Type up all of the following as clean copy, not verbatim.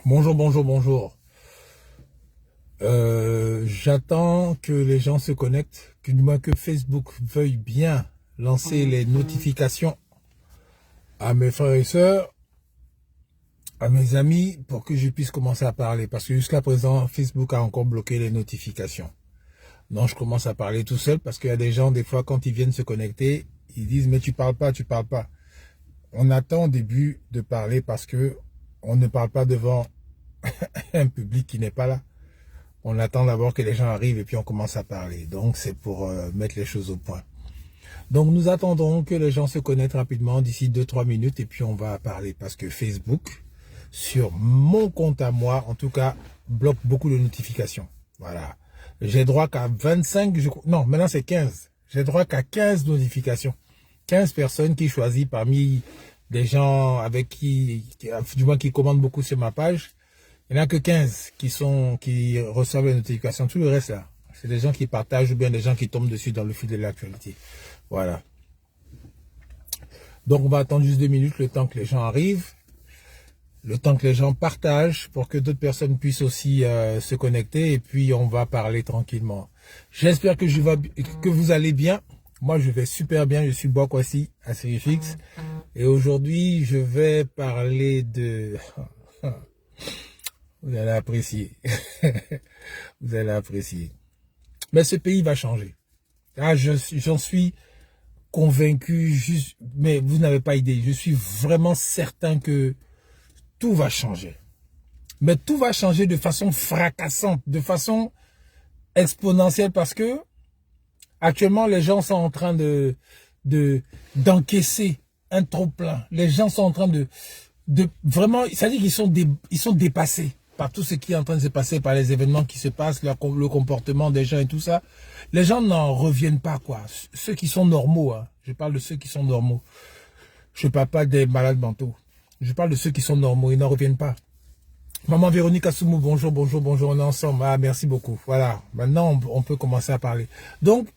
Bonjour, bonjour, bonjour. J'attends que les gens se connectent, que du moins que Facebook veuille bien lancer les notifications à mes frères et sœurs, à mes amis, pour que je puisse commencer à parler. Parce que jusqu'à présent, Facebook a encore bloqué les notifications. Non, je commence à parler tout seul parce qu'il y a des gens, des fois, quand ils viennent se connecter, ils disent, mais tu parles pas, tu parles pas. On attend au début de parler parce que on ne parle pas devant un public qui n'est pas là. On attend d'abord que les gens arrivent et puis on commence à parler. Donc, c'est pour mettre les choses au point. Donc, nous attendons que les gens se connectent rapidement d'ici 2-3 minutes et puis on va parler parce que Facebook, sur mon compte à moi, en tout cas, bloque beaucoup de notifications. Voilà. J'ai droit qu'à 25, non, maintenant c'est 15. J'ai droit qu'à 15 notifications. 15 personnes qui choisissent parmi des gens avec du moins qui commandent beaucoup sur ma page. Il n'y en a que 15 qui reçoivent les notifications. Tout le reste, là, c'est des gens qui partagent ou bien des gens qui tombent dessus dans le fil de l'actualité. Voilà. Donc, on va attendre juste 2 minutes, le temps que les gens arrivent, le temps que les gens partagent pour que d'autres personnes puissent aussi se connecter et puis on va parler tranquillement. J'espère que vous allez bien. Moi, je vais super bien. Je suis Boakwasi à Serifix. Et aujourd'hui, je vais parler de... Vous allez apprécier. Vous allez apprécier. Mais ce pays va changer. Ah, j'en suis convaincu, mais vous n'avez pas idée. Je suis vraiment certain que tout va changer. Mais tout va changer de façon fracassante, de façon exponentielle parce que actuellement, les gens sont en train d'encaisser un trop-plein. Les gens sont en train de vraiment, c'est-à-dire qu'ils sont dépassés par tout ce qui est en train de se passer, par les événements qui se passent, le comportement des gens et tout ça. Les gens n'en reviennent pas, quoi. Ceux qui sont normaux, hein. Je parle de ceux qui sont normaux. Je ne parle pas des malades mentaux. Je parle de ceux qui sont normaux, ils n'en reviennent pas. Maman Véronique Assoumou, bonjour, bonjour, bonjour, on est ensemble. Ah, merci beaucoup. Voilà, maintenant on peut commencer à parler. Donc,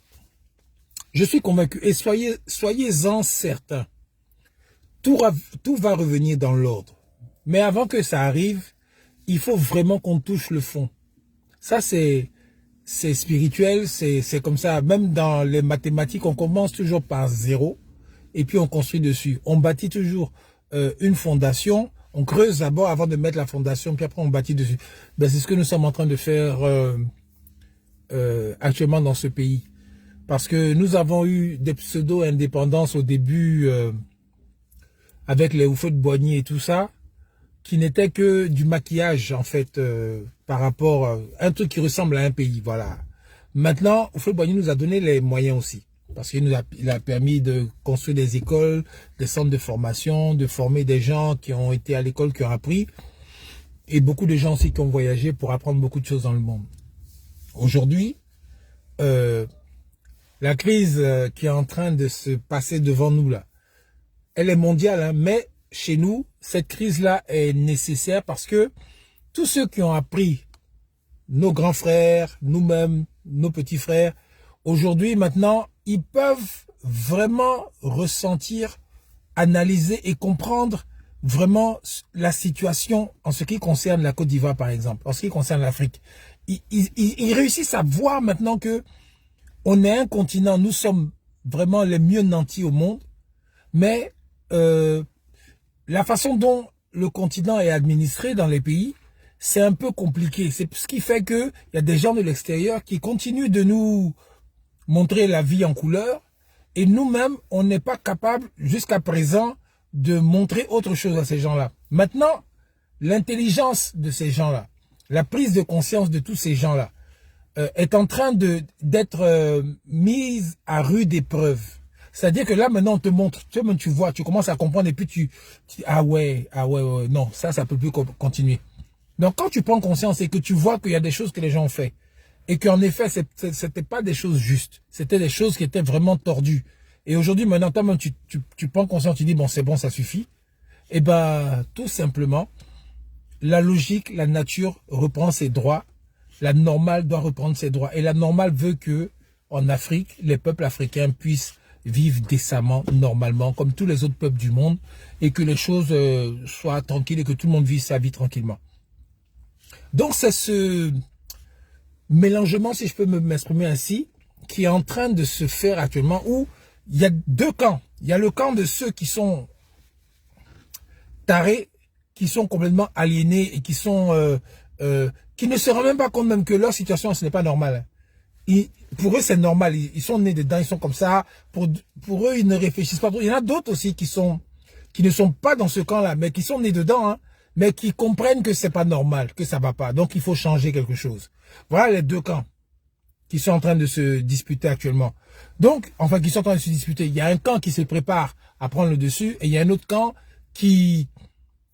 je suis convaincu, et soyez-en certains, tout va revenir dans l'ordre. Mais avant que ça arrive, il faut vraiment qu'on touche le fond. Ça, c'est spirituel, c'est comme ça. Même dans les mathématiques, on commence toujours par 0 et puis on construit dessus. On bâtit toujours une fondation, on creuse d'abord avant de mettre la fondation, puis après on bâtit dessus. Ben, c'est ce que nous sommes en train de faire actuellement dans ce pays. Parce que nous avons eu des pseudo-indépendances au début avec les Houphouët-Boigny et tout ça, qui n'était que du maquillage, en fait, par rapport à un truc qui ressemble à un pays, voilà. Maintenant, Houphouët-Boigny nous a donné les moyens aussi, parce qu'il a permis de construire des écoles, des centres de formation, de former des gens qui ont été à l'école, qui ont appris, et beaucoup de gens aussi qui ont voyagé pour apprendre beaucoup de choses dans le monde. Aujourd'hui, la crise qui est en train de se passer devant nous, là, elle est mondiale, hein, mais chez nous, cette crise-là est nécessaire parce que tous ceux qui ont appris, nos grands frères, nous-mêmes, nos petits frères, aujourd'hui, maintenant, ils peuvent vraiment ressentir, analyser et comprendre vraiment la situation en ce qui concerne la Côte d'Ivoire, par exemple, en ce qui concerne l'Afrique. Ils réussissent à voir maintenant que on est un continent, nous sommes vraiment les mieux nantis au monde, mais la façon dont le continent est administré dans les pays, c'est un peu compliqué. C'est ce qui fait qu'il y a des gens de l'extérieur qui continuent de nous montrer la vie en couleur et nous-mêmes, on n'est pas capable jusqu'à présent de montrer autre chose à ces gens-là. Maintenant, l'intelligence de ces gens-là, la prise de conscience de tous ces gens-là est en train d'être mise à rude épreuve. C'est-à-dire que là, maintenant, on te montre, tu vois, tu commences à comprendre et puis tu ah ouais, non, ça peut plus continuer. Donc, quand tu prends conscience et que tu vois qu'il y a des choses que les gens ont fait et qu'en effet, c'était pas des choses justes, c'était des choses qui étaient vraiment tordues. Et aujourd'hui, maintenant, toi-même, tu prends conscience, tu dis, bon, c'est bon, ça suffit. Et ben, tout simplement, la logique, la nature reprend ses droits. La normale doit reprendre ses droits. Et la normale veut que, en Afrique, les peuples africains puissent vivent décemment, normalement, comme tous les autres peuples du monde, et que les choses soient tranquilles et que tout le monde vive sa vie tranquillement. Donc c'est ce mélangement, si je peux m'exprimer ainsi, qui est en train de se faire actuellement, où il y a deux camps. Il y a le camp de ceux qui sont tarés, qui sont complètement aliénés et qui sont qui ne se rendent même pas compte même que leur situation, ce n'est pas normal. Pour eux, c'est normal. Ils sont nés dedans, ils sont comme ça. Pour eux, ils ne réfléchissent pas trop. Il y en a d'autres aussi qui ne sont pas dans ce camp-là, mais qui sont nés dedans, hein, mais qui comprennent que c'est pas normal, que ça va pas. Donc, il faut changer quelque chose. Voilà les deux camps qui sont en train de se disputer actuellement. Donc, enfin, qui sont en train de se disputer. Il y a un camp qui se prépare à prendre le dessus et il y a un autre camp qui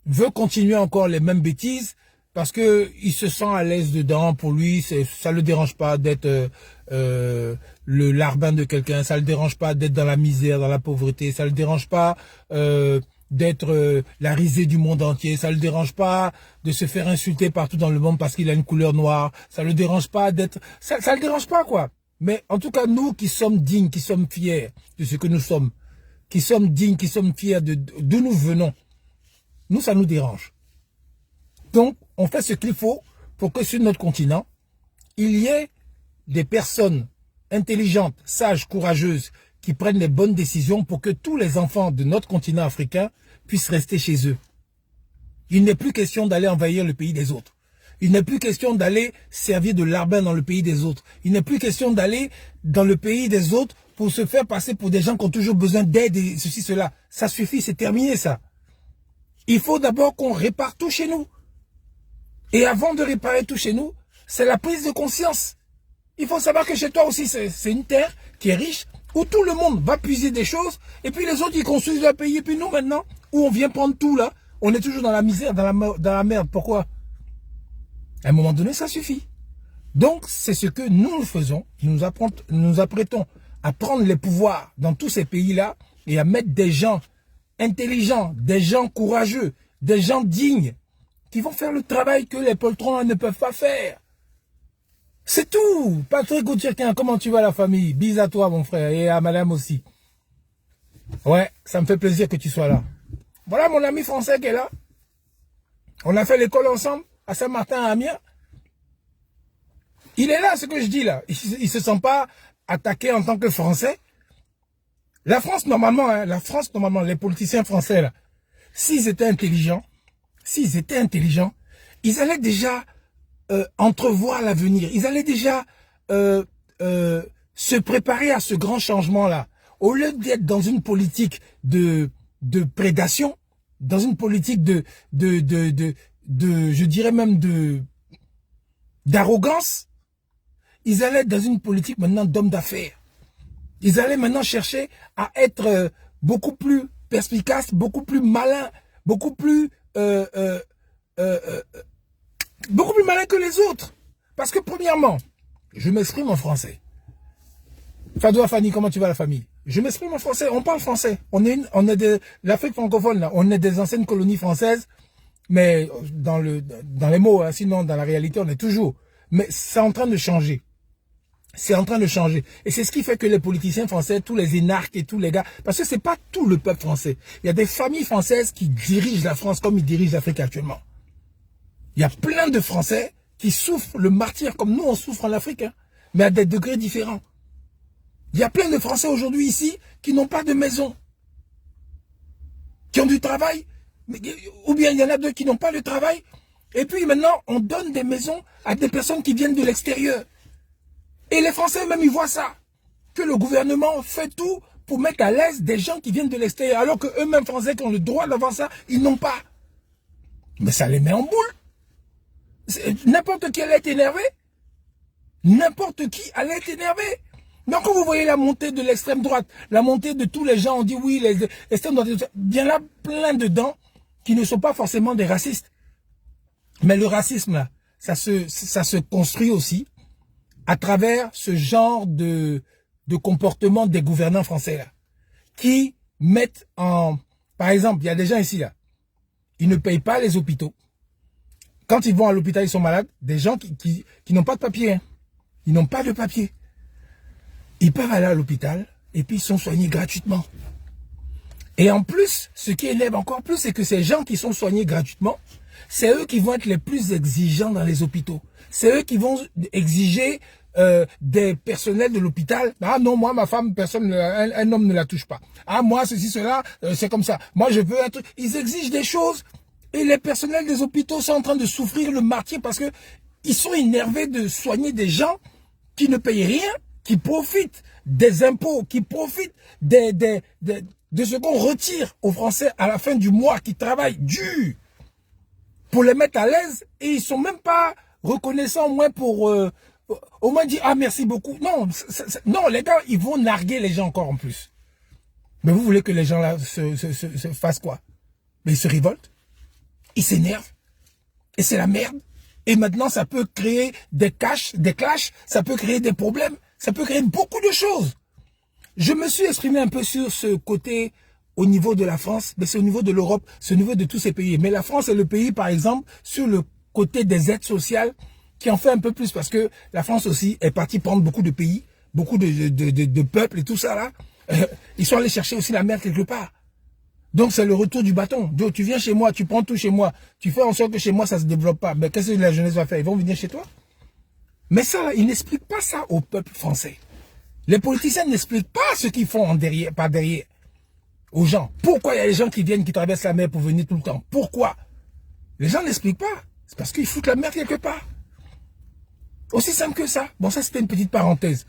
veut continuer encore les mêmes bêtises parce que il se sent à l'aise dedans. Pour lui, ça le dérange pas d'être le larbin de quelqu'un. Ça le dérange pas d'être dans la misère, dans la pauvreté. Ça le dérange pas d'être la risée du monde entier. Ça le dérange pas de se faire insulter partout dans le monde parce qu'il a une couleur noire. Ça le dérange pas d'être... Ça le dérange pas, quoi. Mais en tout cas, nous qui sommes dignes, qui sommes fiers de ce que nous sommes, qui sommes dignes, qui sommes fiers d'où nous venons, nous, ça nous dérange. Donc, on fait ce qu'il faut pour que sur notre continent, il y ait des personnes intelligentes, sages, courageuses, qui prennent les bonnes décisions pour que tous les enfants de notre continent africain puissent rester chez eux. Il n'est plus question d'aller envahir le pays des autres. Il n'est plus question d'aller servir de larbin dans le pays des autres. Il n'est plus question d'aller dans le pays des autres pour se faire passer pour des gens qui ont toujours besoin d'aide et ceci, cela. Ça suffit, c'est terminé ça. Il faut d'abord qu'on répare tout chez nous. Et avant de réparer tout chez nous, c'est la prise de conscience. Il faut savoir que chez toi aussi, c'est une terre qui est riche, où tout le monde va puiser des choses, et puis les autres, ils construisent leur pays. Et puis nous, maintenant, où on vient prendre tout là, on est toujours dans la misère, dans la merde. Pourquoi? À un moment donné, ça suffit. Donc, c'est ce que nous faisons. Nous apprêtons à prendre les pouvoirs dans tous ces pays-là et à mettre des gens intelligents, des gens courageux, des gens dignes, qui vont faire le travail que les poltrons ne peuvent pas faire. C'est tout. Patrick Goutierquin, comment tu vas la famille? Bis à toi mon frère et à madame aussi. Ouais, ça me fait plaisir que tu sois là. Voilà mon ami français qui est là. On a fait l'école ensemble à Saint-Martin, à Amiens. Il est là, ce que je dis là. Il ne se sent pas attaqué en tant que Français. La France, normalement, hein, les politiciens français, là, s'ils étaient intelligents, ils allaient déjà entrevoir l'avenir. Ils allaient déjà se préparer à ce grand changement-là. Au lieu d'être dans une politique de prédation, dans une politique je dirais même d'arrogance, ils allaient être dans une politique maintenant d'homme d'affaires. Ils allaient maintenant chercher à être beaucoup plus perspicaces, beaucoup plus malins, beaucoup plus malins que les autres. Parce que premièrement, je m'exprime en français. Fadoua Fanny, comment tu vas la famille? Je m'exprime en français, on parle français. On est de l'Afrique francophone, là. On est des anciennes colonies françaises, mais dans les mots, hein, sinon dans la réalité, on est toujours. Mais c'est en train de changer. C'est en train de changer. Et c'est ce qui fait que les politiciens français, tous les énarques et tous les gars, parce que c'est pas tout le peuple français. Il y a des familles françaises qui dirigent la France comme ils dirigent l'Afrique actuellement. Il y a plein de Français qui souffrent le martyre comme nous on souffre en Afrique, hein, mais à des degrés différents. Il y a plein de Français aujourd'hui ici qui n'ont pas de maison, qui ont du travail, ou bien il y en a d'autres qui n'ont pas de travail. Et puis maintenant, on donne des maisons à des personnes qui viennent de l'extérieur. Et les Français même, ils voient ça. Que le gouvernement fait tout pour mettre à l'aise des gens qui viennent de l'extérieur. Alors que eux-mêmes Français qui ont le droit d'avoir ça, ils n'ont pas. Mais ça les met en boule. N'importe qui allait être énervé. N'importe qui allait être énervé. Donc quand vous voyez la montée de l'extrême droite, la montée de tous les gens, on dit oui, les extrêmes droite, il y en a plein dedans qui ne sont pas forcément des racistes. Mais le racisme, là, ça se construit aussi à travers ce genre de comportement des gouvernants français là, qui mettent en... Par exemple, il y a des gens ici là, ils ne payent pas les hôpitaux. Quand ils vont à l'hôpital, ils sont malades. Des gens qui n'ont pas de papier. Hein. Ils n'ont pas de papier. Ils peuvent aller à l'hôpital et puis ils sont soignés gratuitement. Et en plus, ce qui énerve encore plus, c'est que ces gens qui sont soignés gratuitement, c'est eux qui vont être les plus exigeants dans les hôpitaux. C'est eux qui vont exiger des personnels de l'hôpital. Ah non, moi, ma femme, personne, un homme ne la touche pas. Ah moi, ceci, cela, c'est comme ça. Moi, je veux un truc. Ils exigent des choses et les personnels des hôpitaux sont en train de souffrir le martyre parce que ils sont énervés de soigner des gens qui ne payent rien, qui profitent des impôts, qui profitent de ce qu'on retire aux Français à la fin du mois, qui travaillent dur pour les mettre à l'aise et ils sont même pas reconnaissants au moins pour au moins dire ah merci beaucoup. Non, non les gars, ils vont narguer les gens encore en plus. Mais vous voulez que les gens là se fassent quoi? Mais ils se révoltent, ils s'énervent et c'est la merde. Et maintenant ça peut créer des clashs, ça peut créer des problèmes, ça peut créer beaucoup de choses. Je me suis exprimé un peu sur ce côté au niveau de la France, mais c'est au niveau de l'Europe, c'est au niveau de tous ces pays. Mais la France est le pays, par exemple, sur le côté des aides sociales, qui en fait un peu plus, parce que la France aussi est partie prendre beaucoup de pays, beaucoup de peuples et tout ça là. Ils sont allés chercher aussi la merde quelque part. Donc c'est le retour du bâton. Donc tu viens chez moi, tu prends tout chez moi, tu fais en sorte que chez moi ça se développe pas. Mais qu'est-ce que la jeunesse va faire? Ils vont venir chez toi? Mais ça, ils n'expliquent pas ça au peuple français. Les politiciens n'expliquent pas ce qu'ils font par derrière aux gens. Pourquoi il y a des gens qui viennent, qui traversent la mer pour venir tout le temps? Pourquoi? Les gens n'expliquent pas. C'est parce qu'ils foutent la merde quelque part. Aussi simple que ça. Bon, ça c'était une petite parenthèse.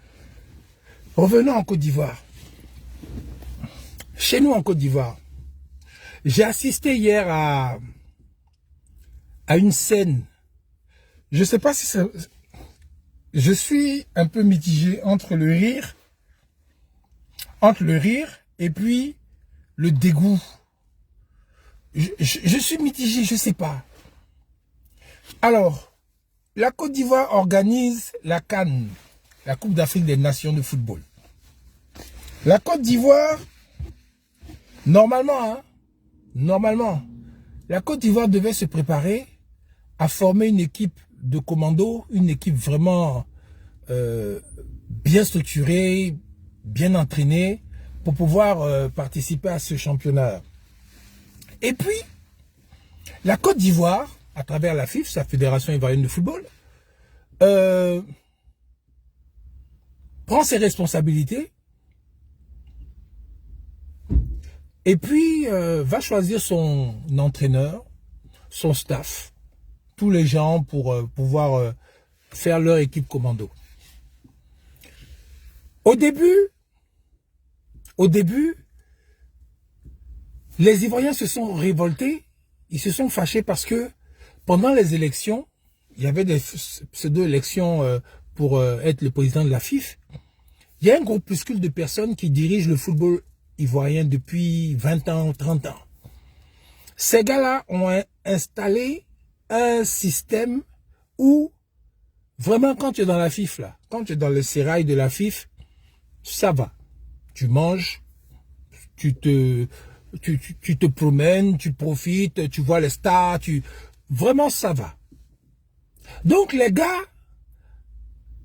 Revenons en Côte d'Ivoire. Chez nous en Côte d'Ivoire, j'ai assisté hier à une scène. Je ne sais pas si ça... Je suis un peu mitigé entre le rire et puis le dégoût. Je suis mitigé, je ne sais pas. Alors, la Côte d'Ivoire organise la CAN, la Coupe d'Afrique des Nations de football. La Côte d'Ivoire, normalement, la Côte d'Ivoire devait se préparer à former une équipe de commando, une équipe vraiment bien structurée, bien entraînée pour pouvoir participer à ce championnat. Et puis, la Côte d'Ivoire, à travers la FIF, sa Fédération Ivoirienne de Football, prend ses responsabilités et puis va choisir son entraîneur, son staff, tous les gens pour pouvoir faire leur équipe commando. Au début, les Ivoiriens se sont révoltés, ils se sont fâchés parce que pendant les élections, il y avait des pseudo-élections pour être le président de la FIF. Il y a un groupuscule de personnes qui dirigent le football ivoirien depuis 20 ans, 30 ans. Ces gars-là ont installé un système où vraiment quand tu es dans la FIF, là, quand tu es dans le sérail de la FIF, ça va. Tu manges, tu te promènes, tu profites, tu vois les stars, vraiment ça va. Donc les gars,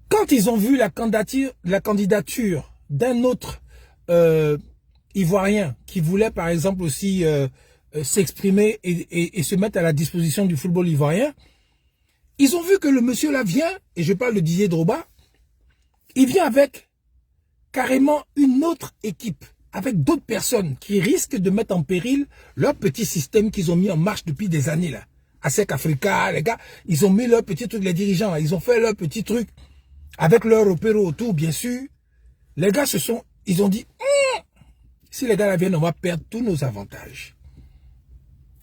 quand ils ont vu la candidature d'un autre Ivoirien qui voulait par exemple aussi s'exprimer et se mettre à la disposition du football ivoirien, ils ont vu que le monsieur là vient, et je parle de Didier Drogba, il vient avec carrément une autre équipe, avec d'autres personnes qui risquent de mettre en péril leur petit système qu'ils ont mis en marche depuis des années là. ASEC Africa, les gars, ils ont mis leur petit truc, les dirigeants, là, ils ont fait leur petit truc avec leur opéro autour, bien sûr. Les gars ils ont dit, si les gars là viennent, on va perdre tous nos avantages.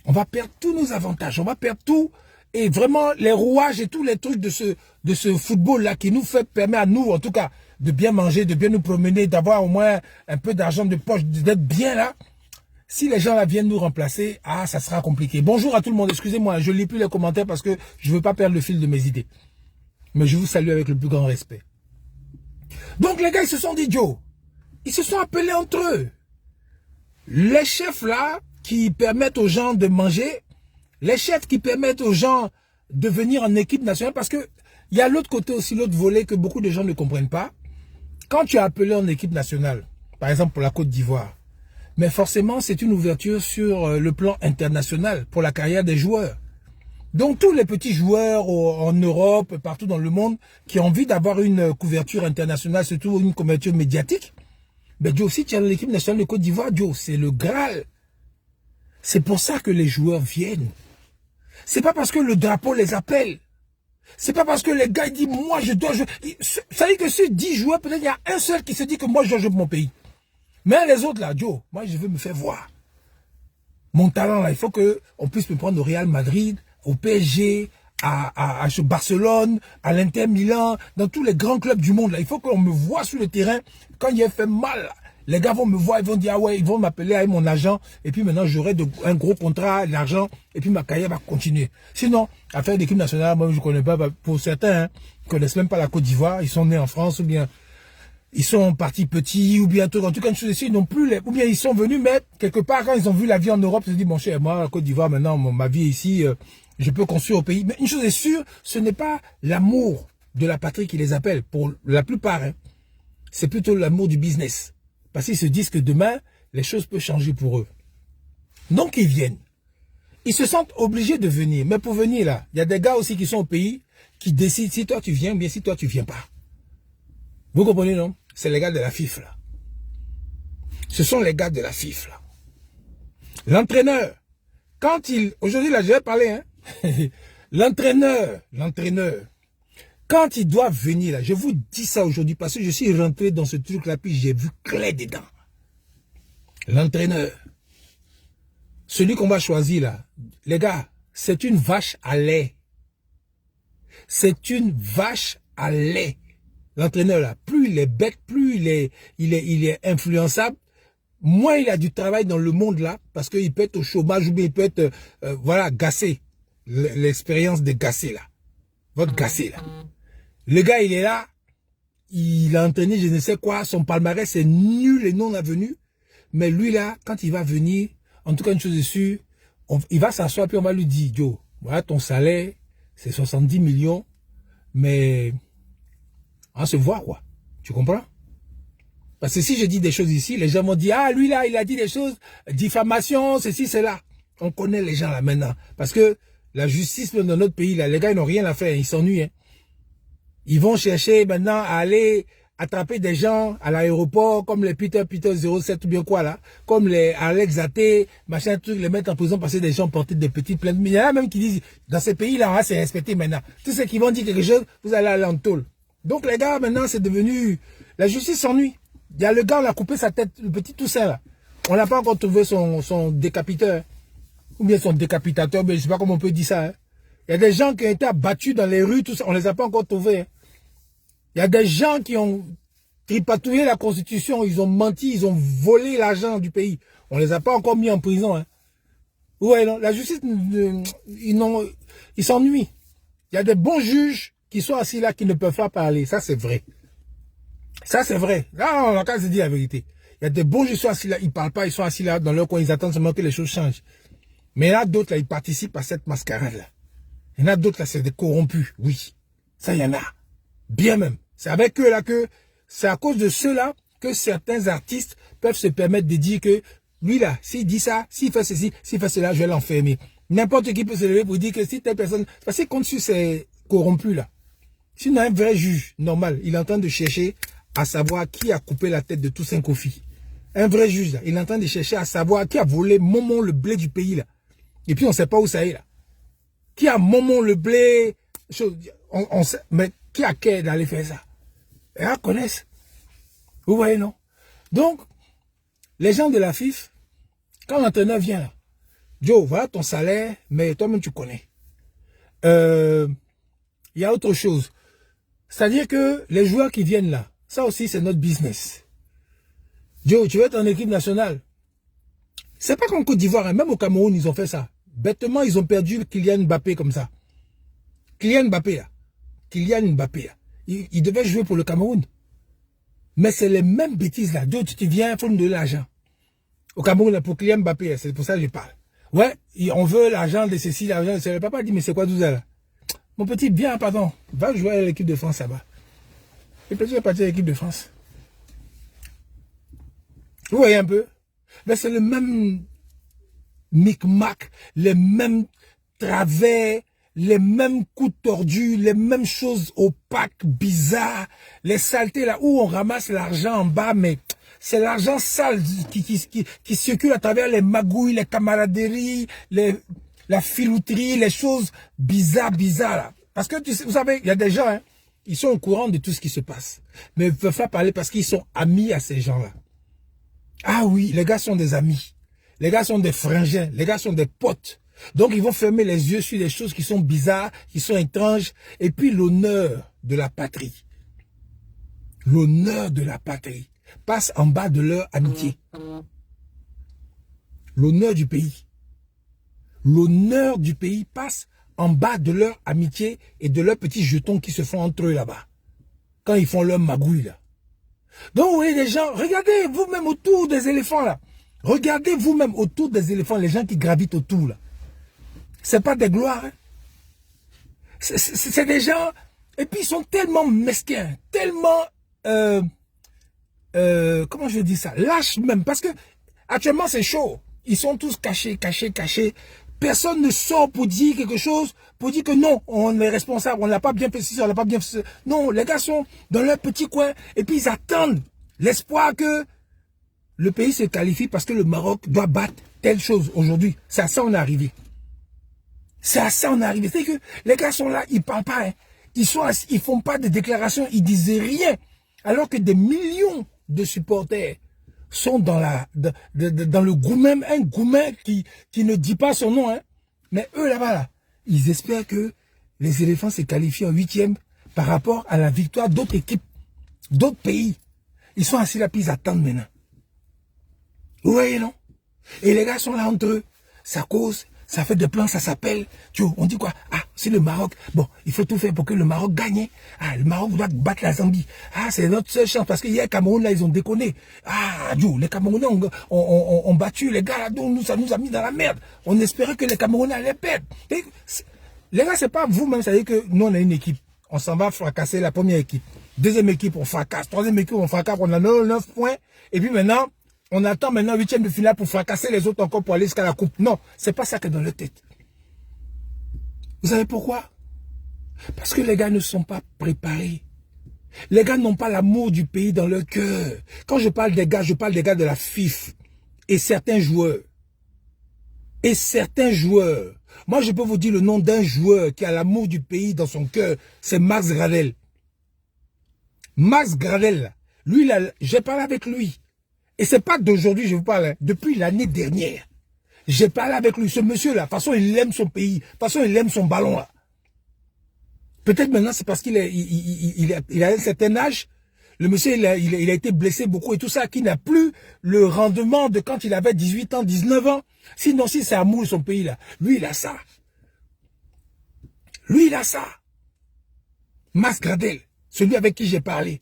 On va perdre tous nos avantages, on va perdre tout. Et vraiment, les rouages et tous les trucs de ce football-là qui nous permet à nous, en tout cas, de bien manger, de bien nous promener, d'avoir au moins un peu d'argent de poche, d'être bien là. Si les gens là viennent nous remplacer, ça sera compliqué. Bonjour à tout le monde, excusez-moi, je ne lis plus les commentaires parce que je ne veux pas perdre le fil de mes idées. Mais je vous salue avec le plus grand respect. Donc les gars, ils se sont dit, Joe, ils se sont appelés entre eux. Les chefs là, qui permettent aux gens de manger, les chefs qui permettent aux gens de venir en équipe nationale, parce que il y a l'autre côté aussi, l'autre volet que beaucoup de gens ne comprennent pas. Quand tu es appelé en équipe nationale, par exemple pour la Côte d'Ivoire. Mais forcément, c'est une ouverture sur le plan international pour la carrière des joueurs. Donc tous les petits joueurs en Europe, partout dans le monde, qui ont envie d'avoir une couverture internationale, surtout une couverture médiatique, ben Joe, si tu as l'équipe nationale de Côte d'Ivoire, Joe, c'est le Graal. C'est pour ça que les joueurs viennent. C'est pas parce que le drapeau les appelle. C'est pas parce que les gars disent, moi je dois jouer. Ça veut dire que sur 10 joueurs, peut-être il y a un seul qui se dit que moi je dois jouer pour mon pays. Mais les autres là, Joe, moi je veux me faire voir. Mon talent là, il faut qu'on puisse me prendre au Real Madrid, au PSG, à Barcelone, à l'Inter Milan, dans tous les grands clubs du monde là. Il faut qu'on me voit sur le terrain quand il a fait mal. Les gars vont me voir, ils vont dire, ah ouais, ils vont m'appeler avec mon agent, et puis maintenant j'aurai un gros contrat, de l'argent, et puis ma carrière va continuer. Sinon, à faire d'équipe nationale, moi je ne connais pas, pour certains, ils ne connaissent même pas la Côte d'Ivoire, ils sont nés en France, ou bien ils sont partis petits, ou bien en tout cas une chose ici, ils n'ont plus ou bien ils sont venus, mais quelque part quand ils ont vu la vie en Europe, ils se disent, bon cher, moi la Côte d'Ivoire, maintenant ma vie ici, je peux construire au pays. Mais une chose est sûre, ce n'est pas l'amour de la patrie qui les appelle, pour la plupart, hein. C'est plutôt l'amour du business. Parce qu'ils se disent que demain, les choses peuvent changer pour eux. Donc, ils viennent. Ils se sentent obligés de venir. Mais pour venir là, il y a des gars aussi qui sont au pays, qui décident si toi tu viens, bien si toi tu viens pas. Vous comprenez, non? C'est les gars de la FIFA là. Ce sont les gars de la FIFA là. L'entraîneur, quand il... Aujourd'hui là, je vais parler, hein. L'entraîneur, quand il doit venir là, je vous dis ça aujourd'hui parce que je suis rentré dans ce truc là, puis j'ai vu clair dedans. L'entraîneur, celui qu'on va choisir là, les gars, c'est une vache à lait. C'est une vache à lait. L'entraîneur là, plus il est bête, plus il est influençable, moins il a du travail dans le monde là, parce qu'il peut être au chômage ou bien il peut être, voilà, gassé. L'expérience de gassé là. Votre gassé là. Le gars, il est là, il a entraîné je ne sais quoi, son palmarès est nul et non avenu. Mais lui là, quand il va venir, en tout cas une chose est sûre, il va s'asseoir puis on va lui dire, Joe, voilà ton salaire, c'est 70 millions, mais on se voit quoi, tu comprends? Parce que si je dis des choses ici, les gens vont dire, ah lui là, il a dit des choses, diffamation, ceci, cela. On connaît les gens là maintenant. Parce que la justice dans notre pays là, les gars ils n'ont rien à faire, ils s'ennuient, hein. Ils vont chercher maintenant à aller attraper des gens à l'aéroport, comme les Peter 07 ou bien quoi là, comme les Alex Até, machin truc, les mettre en prison parce que des gens portaient des petites plaintes. Mais il y en a même qui disent, dans ces pays-là, on va se respecter maintenant. Tous ceux qui vont dire quelque chose, vous allez aller en tôle. Donc les gars, maintenant, c'est devenu... La justice s'ennuie. Il y a le gars, on a coupé sa tête, le petit Toussaint là. On n'a pas encore trouvé son décapiteur. Ou bien son décapitateur, mais je ne sais pas comment on peut dire ça. Hein. Il y a des gens qui ont été abattus dans les rues, tout ça, on ne les a pas encore trouvés. Hein. Il y a des gens qui ont tripatouillé la Constitution, ils ont menti, ils ont volé l'argent du pays. On ne les a pas encore mis en prison. Hein. Ouais, non, la justice, ils s'ennuient. Il y a des bons juges qui sont assis là, qui ne peuvent pas parler. Ça, c'est vrai. Ça, c'est vrai. Là, on a qu'à se dire la vérité. Il y a des bons juges qui sont assis là, ils ne parlent pas, ils sont assis là dans leur coin, ils attendent seulement que les choses changent. Mais il y en a d'autres là, ils participent à cette mascarade là. Il y en a d'autres là, c'est des corrompus. Oui, ça, il y en a. Bien même. C'est avec eux là que, c'est à cause de ceux-là que certains artistes peuvent se permettre de dire que, lui là, s'il dit ça, s'il fait ceci, s'il fait cela, je vais l'enfermer. N'importe qui peut se lever pour dire que si telle personne, parce qu'il compte sur ces corrompus là. S'il y a un vrai juge normal, il est en train de chercher à savoir qui a coupé la tête de Toussaint Kofi. Un vrai juge là, il est en train de chercher à savoir qui a volé Momon le blé du pays là. Et puis on ne sait pas où ça est là. Qui a Momon le blé, on sait, mais qui a qu'à d'aller faire ça? Et ils connaissent. Vous voyez, non? Donc, les gens de la FIF, quand l'entraîneur vient là, Joe, voilà ton salaire, mais toi-même tu connais. Il y a autre chose. C'est-à-dire que les joueurs qui viennent là, ça aussi c'est notre business. Joe, tu veux être en équipe nationale. C'est pas qu'en Côte d'Ivoire, hein, même au Cameroun, ils ont fait ça. Bêtement, ils ont perdu Kylian Mbappé comme ça. Kylian Mbappé là. Kylian Mbappé là. Il devait jouer pour le Cameroun. Mais c'est les mêmes bêtises là. Joe, tu viens, il faut nous donner l'argent. Au Cameroun, là, pour Kylian Mbappé, c'est pour ça que je parle. Ouais, on veut l'argent de ceci, l'argent de cela. Le papa dit, mais c'est quoi tout ça là? Mon petit, bien, pardon. Va jouer à l'équipe de France là-bas. Le petit va partir à l'équipe de France. Vous voyez un peu? Mais c'est le même micmac, les mêmes travers, les mêmes coups tordus, les mêmes choses opaques, bizarres, les saletés là où on ramasse l'argent en bas, mais c'est l'argent sale qui circule à travers les magouilles, les camaraderies, la filouterie, les choses bizarres là. Parce que vous savez, il y a des gens, hein, ils sont au courant de tout ce qui se passe, mais ils ne peuvent pas parler parce qu'ils sont amis à ces gens-là. Ah oui, les gars sont des amis. Les gars sont des frangins. Les gars sont des potes. Donc, ils vont fermer les yeux sur des choses qui sont bizarres, qui sont étranges. Et puis, l'honneur de la patrie. L'honneur de la patrie passe en bas de leur amitié. L'honneur du pays. L'honneur du pays passe en bas de leur amitié et de leurs petits jetons qui se font entre eux là-bas. Quand ils font leur magouille là. Donc, vous voyez les gens, regardez vous-même autour des éléphants là. Regardez vous-même autour des éléphants, les gens qui gravitent autour là. C'est pas des gloires. Hein? C'est des gens, et puis ils sont tellement mesquins, tellement, comment je dis ça, lâches même, parce que actuellement c'est chaud. Ils sont tous cachés. Personne ne sort pour dire quelque chose, pour dire que non, on est responsable, on n'a pas bien fait ci, on n'a pas bien fait ça. Non, les gars sont dans leur petit coin, et puis ils attendent l'espoir que le pays se qualifie parce que le Maroc doit battre telle chose aujourd'hui. C'est à ça on est arrivé. C'est à ça on est arrivé. C'est que les gars sont là, ils parlent pas. Hein. Ils font pas de déclarations, ils disent rien. Alors que des millions de supporters sont dans le goumen, un goumen qui ne dit pas son nom. Hein. Mais eux là-bas, là, ils espèrent que les éléphants se qualifient en 8e par rapport à la victoire d'autres équipes, d'autres pays. Ils sont assis là, puis ils attendent maintenant. Vous voyez, non? Et les gars sont là entre eux. Ça cause, ça fait des plans, ça s'appelle. On dit quoi? Ah, c'est le Maroc. Bon, il faut tout faire pour que le Maroc gagne. Ah, le Maroc doit battre la Zambie. Ah, c'est notre seule chance. Parce qu'il y a le Cameroun, là, ils ont déconné. Ah, les Camerounais ont battu les gars, là, donc ça nous a mis dans la merde. On espérait que les Camerounais allaient perdre. Et, les gars, c'est pas vous-même, ça veut dire que nous, on a une équipe. On s'en va fracasser la première équipe. Deuxième équipe, on fracasse. Troisième équipe, on fracasse. On a 9 points. Et puis maintenant, on attend maintenant 8e de finale pour fracasser les autres encore pour aller jusqu'à la coupe. Non, c'est pas ça qui est dans leur tête. Vous savez pourquoi? Parce que les gars ne sont pas préparés. Les gars n'ont pas l'amour du pays dans leur cœur. Quand je parle des gars, je parle des gars de la FIF. Et certains joueurs. Moi, je peux vous dire le nom d'un joueur qui a l'amour du pays dans son cœur. C'est Max Gradel. Max Gradel, lui, j'ai parlé avec lui. Et c'est pas d'aujourd'hui, je vous parle, hein, depuis l'année dernière. J'ai parlé avec lui, ce monsieur-là. De toute façon, il aime son pays. De toute façon, il aime son ballon, là. Peut-être maintenant, c'est parce qu'il a un certain âge. Le monsieur, il a été blessé beaucoup et tout ça, qui n'a plus le rendement de quand il avait 18 ans, 19 ans. Sinon, si c'est amour de son pays, là, lui, il a ça. Lui, il a ça. Max Gradel, celui avec qui j'ai parlé.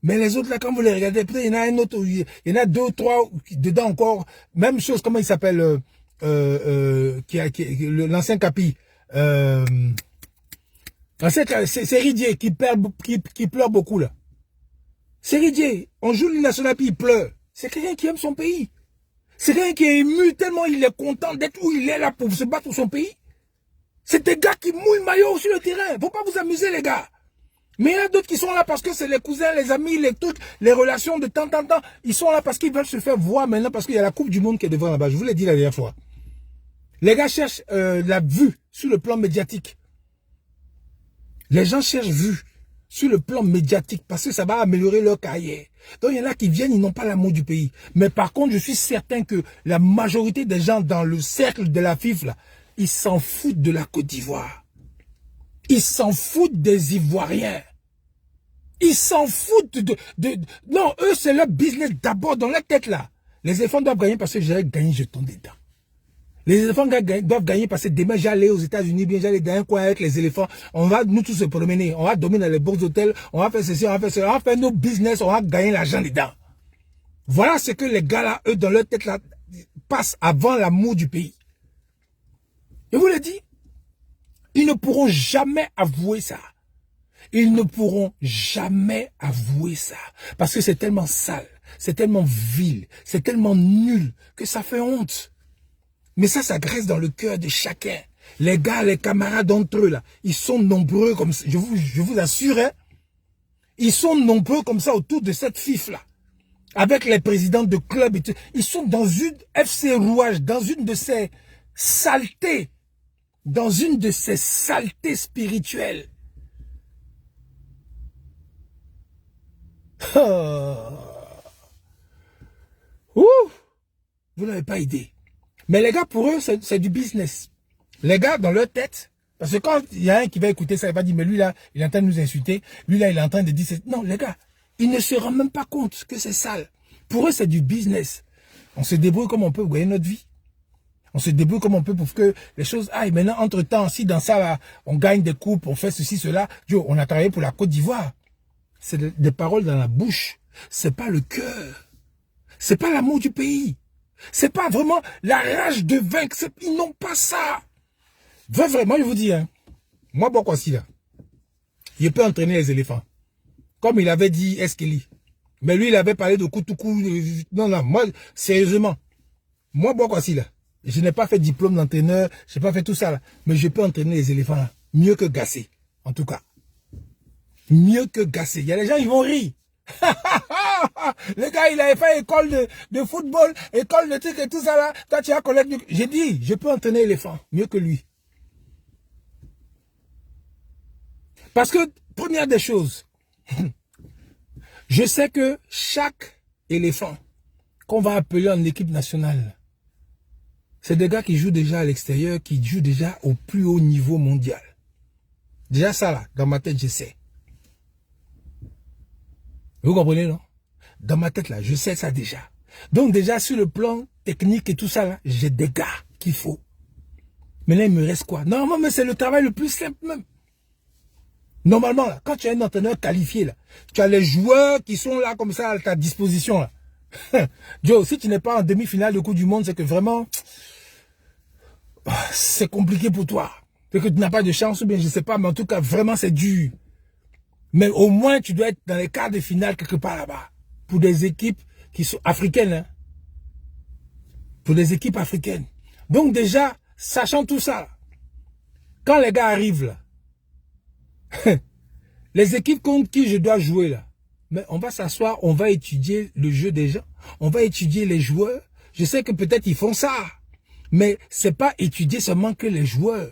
Mais les autres, là, quand vous les regardez, peut-être il y en a un autre, il y en a 2 ou 3 dedans encore. Même chose, comment il s'appelle, l'ancien Capi. C'est Ridier qui pleure beaucoup, là. C'est Ridier. On joue le national, puis il pleure. C'est quelqu'un qui aime son pays. C'est quelqu'un qui est ému tellement il est content d'être où il est là pour se battre pour son pays. C'est des gars qui mouillent maillot sur le terrain. Faut pas vous amuser, les gars. Mais il y en a d'autres qui sont là parce que c'est les cousins, les amis, les trucs, les relations de temps en temps. Ils sont là parce qu'ils veulent se faire voir maintenant parce qu'il y a la Coupe du Monde qui est devant là-bas. Je vous l'ai dit la dernière fois. Les gars cherchent la vue sur le plan médiatique. Les gens cherchent vue sur le plan médiatique parce que ça va améliorer leur carrière. Donc il y en a qui viennent, ils n'ont pas l'amour du pays. Mais par contre, je suis certain que la majorité des gens dans le cercle de la FIF, là, ils s'en foutent de la Côte d'Ivoire. Ils s'en foutent des Ivoiriens. Ils s'en foutent Non, eux, c'est leur business d'abord dans leur tête, là. Les éléphants doivent gagner parce que j'ai gagné, je tombe dedans. Les éléphants doivent gagner parce que demain, j'allais aux États-Unis, bien j'allais dans un coin avec les éléphants. On va, nous tous se promener. On va dormir dans les beaux hôtels. On va faire ceci, on va faire cela. On va faire nos business. On va gagner l'argent dedans. Voilà ce que les gars, là, eux, dans leur tête, là, passent avant l'amour du pays. Je vous l'ai dit. Ils ne pourront jamais avouer ça. Ils ne pourront jamais avouer ça. Parce que c'est tellement sale. C'est tellement vil, c'est tellement nul que ça fait honte. Mais ça graisse dans le cœur de chacun. Les gars, les camarades d'entre eux, là, ils sont nombreux comme ça. Je vous assure, hein, ils sont nombreux comme ça autour de cette fif-là. Avec les présidents de clubs et tout. Ils sont dans une FC Rouage, dans une de ces saletés. Dans une de ces saletés spirituelles. Oh. Ouh. Vous n'avez pas idée. Mais les gars, pour eux, c'est du business. Les gars, dans leur tête, parce que quand il y a un qui va écouter ça, il va dire, mais lui là, il est en train de nous insulter. Lui là, il est en train de dire, non les gars, ils ne se rendent même pas compte que c'est sale. Pour eux, c'est du business. On se débrouille comme on peut pour gagner notre vie. On se débrouille comme on peut pour que les choses aillent. Maintenant, entre-temps, si dans ça, là, on gagne des coupes, on fait ceci, cela. Yo, on a travaillé pour la Côte d'Ivoire. C'est des paroles dans la bouche. C'est pas le cœur. C'est pas l'amour du pays. C'est pas vraiment la rage de vaincre. Ils n'ont pas ça. Vraiment, je vous dis, hein, moi, Bokwasi, là, je peux entraîner les éléphants. Comme il avait dit Eskeli. Mais lui, il avait parlé de Koutoukou. Non, non, moi, sérieusement, moi, Bokwasi, là, je n'ai pas fait diplôme d'entraîneur, je n'ai pas fait tout ça, là, mais je peux entraîner les éléphants, là, mieux que Gassé, en tout cas. Mieux que Gassé. Il y a des gens, ils vont rire. Le gars, il avait fait école de football, école de trucs et tout ça, là. Toi, tu as collègue. J'ai dit, je peux entraîner l'éléphant, mieux que lui. Parce que, première des choses, je sais que chaque éléphant qu'on va appeler en équipe nationale, c'est des gars qui jouent déjà à l'extérieur, qui jouent déjà au plus haut niveau mondial. Déjà ça là, dans ma tête, je sais. Vous comprenez, non? Dans ma tête là, je sais ça déjà. Donc déjà, sur le plan technique et tout ça là, j'ai des gars qu'il faut. Mais là, il me reste quoi? Non, mais c'est le travail le plus simple même. Normalement, là, quand tu as un entraîneur qualifié, là, tu as les joueurs qui sont là comme ça à ta disposition. Là. Joe, si tu n'es pas en demi-finale de Coupe du Monde, c'est que vraiment, c'est compliqué pour toi. C'est que tu n'as pas de chance ou bien je ne sais pas, mais en tout cas, vraiment, c'est dur. Mais au moins, tu dois être dans les quarts de finale quelque part là-bas. Pour des équipes qui sont africaines. Hein. Pour des équipes africaines. Donc déjà, sachant tout ça, quand les gars arrivent là, les équipes contre qui je dois jouer là, mais on va s'asseoir, on va étudier le jeu des gens, on va étudier les joueurs. Je sais que peut-être ils font ça, mais c'est pas étudier seulement que les joueurs.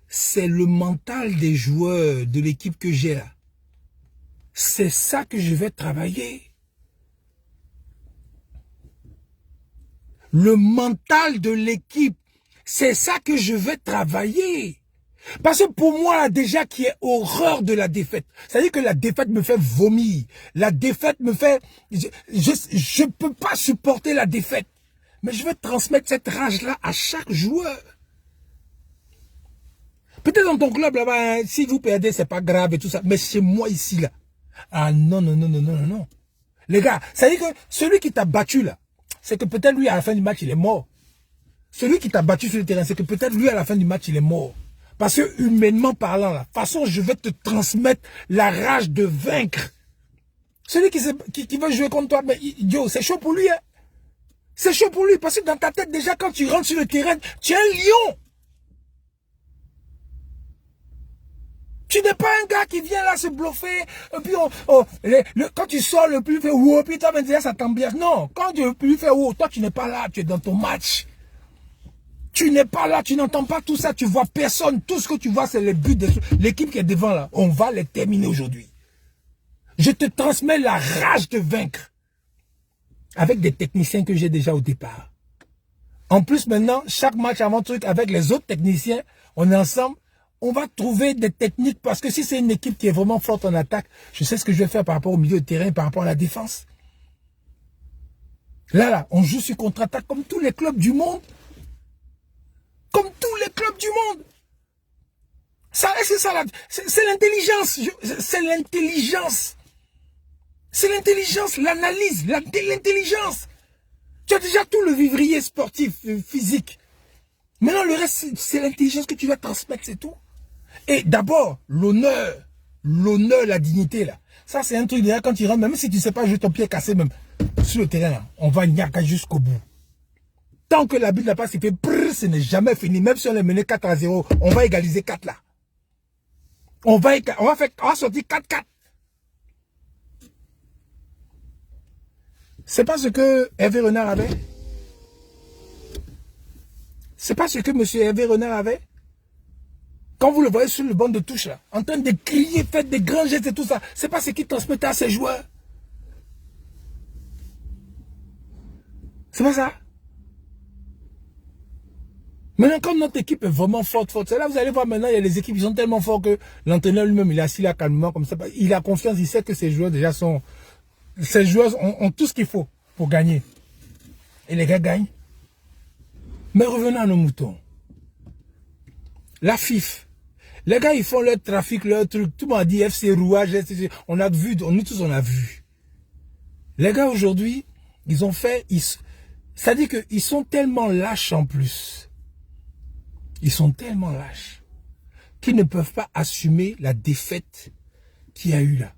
C'est le mental des joueurs de l'équipe que j'ai là. C'est ça que je vais travailler. Le mental de l'équipe, c'est ça que je vais travailler. Parce que pour moi, déjà, qui est horreur de la défaite. C'est-à-dire que la défaite me fait vomir. La défaite me fait... Je ne peux pas supporter la défaite. Mais je vais transmettre cette rage-là à chaque joueur. Peut-être dans ton club, là-bas, si vous perdez, c'est pas grave et tout ça. Mais chez moi, ici, là. Ah non, non, non, non, non, non. Les gars, c'est-à-dire que celui qui t'a battu, là, c'est que peut-être lui, à la fin du match, il est mort. Celui qui t'a battu sur le terrain, c'est que peut-être lui, à la fin du match, il est mort. Parce que humainement parlant, là, de toute façon, je vais te transmettre la rage de vaincre. Celui qui veut jouer contre toi, mais idiot, c'est chaud pour lui. Hein? C'est chaud pour lui, parce que dans ta tête, déjà, quand tu rentres sur le terrain, tu es un lion. Tu n'es pas un gars qui vient là se bluffer, et puis quand tu sors le plus fait wow, puis toi, déjà, ça t'ambiance. Non, quand tu le plus fait wow, toi, tu n'es pas là, tu es dans ton match. Tu n'es pas là, tu n'entends pas tout ça, tu vois personne. Tout ce que tu vois, c'est les buts de l'équipe qui est devant là. On va les terminer aujourd'hui. Je te transmets la rage de vaincre. Avec des techniciens que j'ai déjà au départ. En plus, maintenant, chaque match avant truc, avec les autres techniciens, on est ensemble. On va trouver des techniques parce que si c'est une équipe qui est vraiment forte en attaque, je sais ce que je vais faire par rapport au milieu de terrain, par rapport à la défense. Là, on joue sur contre-attaque comme tous les clubs du monde. Comme tous les clubs du monde. Ça, c'est ça, c'est l'intelligence. C'est l'intelligence. C'est l'intelligence, l'analyse, l'intelligence. Tu as déjà tout le vivrier sportif, physique. Maintenant, le reste, c'est l'intelligence que tu vas transmettre, c'est tout. Et d'abord, l'honneur, la dignité, là. Ça, c'est un truc, déjà, quand tu rentres, même si tu ne sais pas jouer ton pied cassé, même. sur le terrain, là, on va niaquer jusqu'au bout. Tant que la bulle n'a pas sifflé, ce n'est jamais fini. Même si on est mené 4-0, on va égaliser 4 là. On va sortir 4-4. C'est pas ce que Hervé Renard avait. C'est pas ce que M. Hervé Renard avait. Quand vous le voyez sur le banc de touche là, en train de crier, faire des grands gestes et tout ça, c'est pas ce qu'il transmettait à ses joueurs. C'est pas ça. Maintenant, quand notre équipe est vraiment forte, c'est là, vous allez voir maintenant, il y a des équipes qui sont tellement fortes que l'entraîneur lui-même, il est assis là calmement comme ça. Il a confiance, il sait que ses joueurs déjà sont... Ces joueurs ont tout ce qu'il faut pour gagner. Et les gars gagnent. Mais revenons à nos moutons. La FIF. Les gars, ils font leur trafic, leur truc. Tout le monde a dit FC rouage, on a vu, nous tous on a vu. Les gars, aujourd'hui, ils ont fait... C'est-à-dire qu'ils sont tellement lâches en plus. Ils sont tellement lâches qu'ils ne peuvent pas assumer la défaite qu'il y a eu là.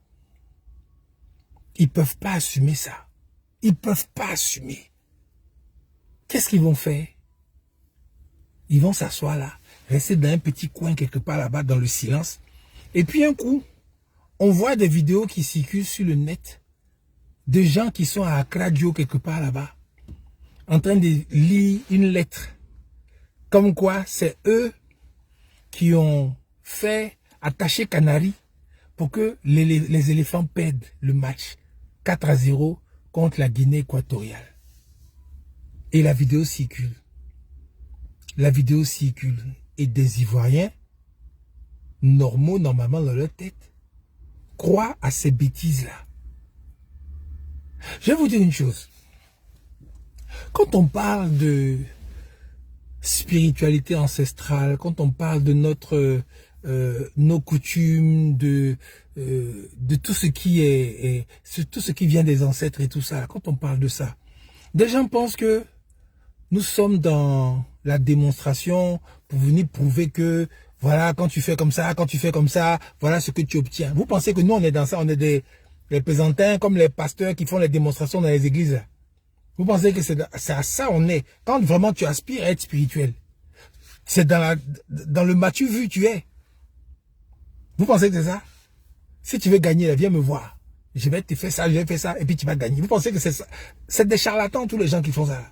Ils ne peuvent pas assumer ça. Ils ne peuvent pas assumer. Qu'est-ce qu'ils vont faire? Ils vont s'asseoir là, rester dans un petit coin quelque part là-bas dans le silence. Et puis un coup, on voit des vidéos qui circulent sur le net de gens qui sont à Accra quelque part là-bas en train de lire une lettre. Comme quoi, c'est eux qui ont fait attacher Canary pour que les éléphants perdent le match 4-0 contre la Guinée équatoriale. Et la vidéo circule. La vidéo circule. Et des Ivoiriens, normaux, normalement dans leur tête, croient à ces bêtises-là. Je vais vous dire une chose. Quand on parle de spiritualité ancestrale, quand on parle de nos coutumes, de tout ce qui tout ce qui vient des ancêtres et tout ça, quand on parle de ça, des gens pensent que nous sommes dans la démonstration pour venir prouver que voilà, quand tu fais comme ça, voilà ce que tu obtiens. Vous pensez que nous on est dans ça, on est des représentants comme les pasteurs qui font les démonstrations dans les églises. Vous pensez que c'est à ça on est. Quand vraiment tu aspires à être spirituel, c'est dans le matu vu tu es. Vous pensez que c'est ça? Si tu veux gagner, là, viens me voir. Je vais te faire ça, je vais faire ça, et puis tu vas gagner. Vous pensez que c'est ça? C'est des charlatans, tous les gens qui font ça.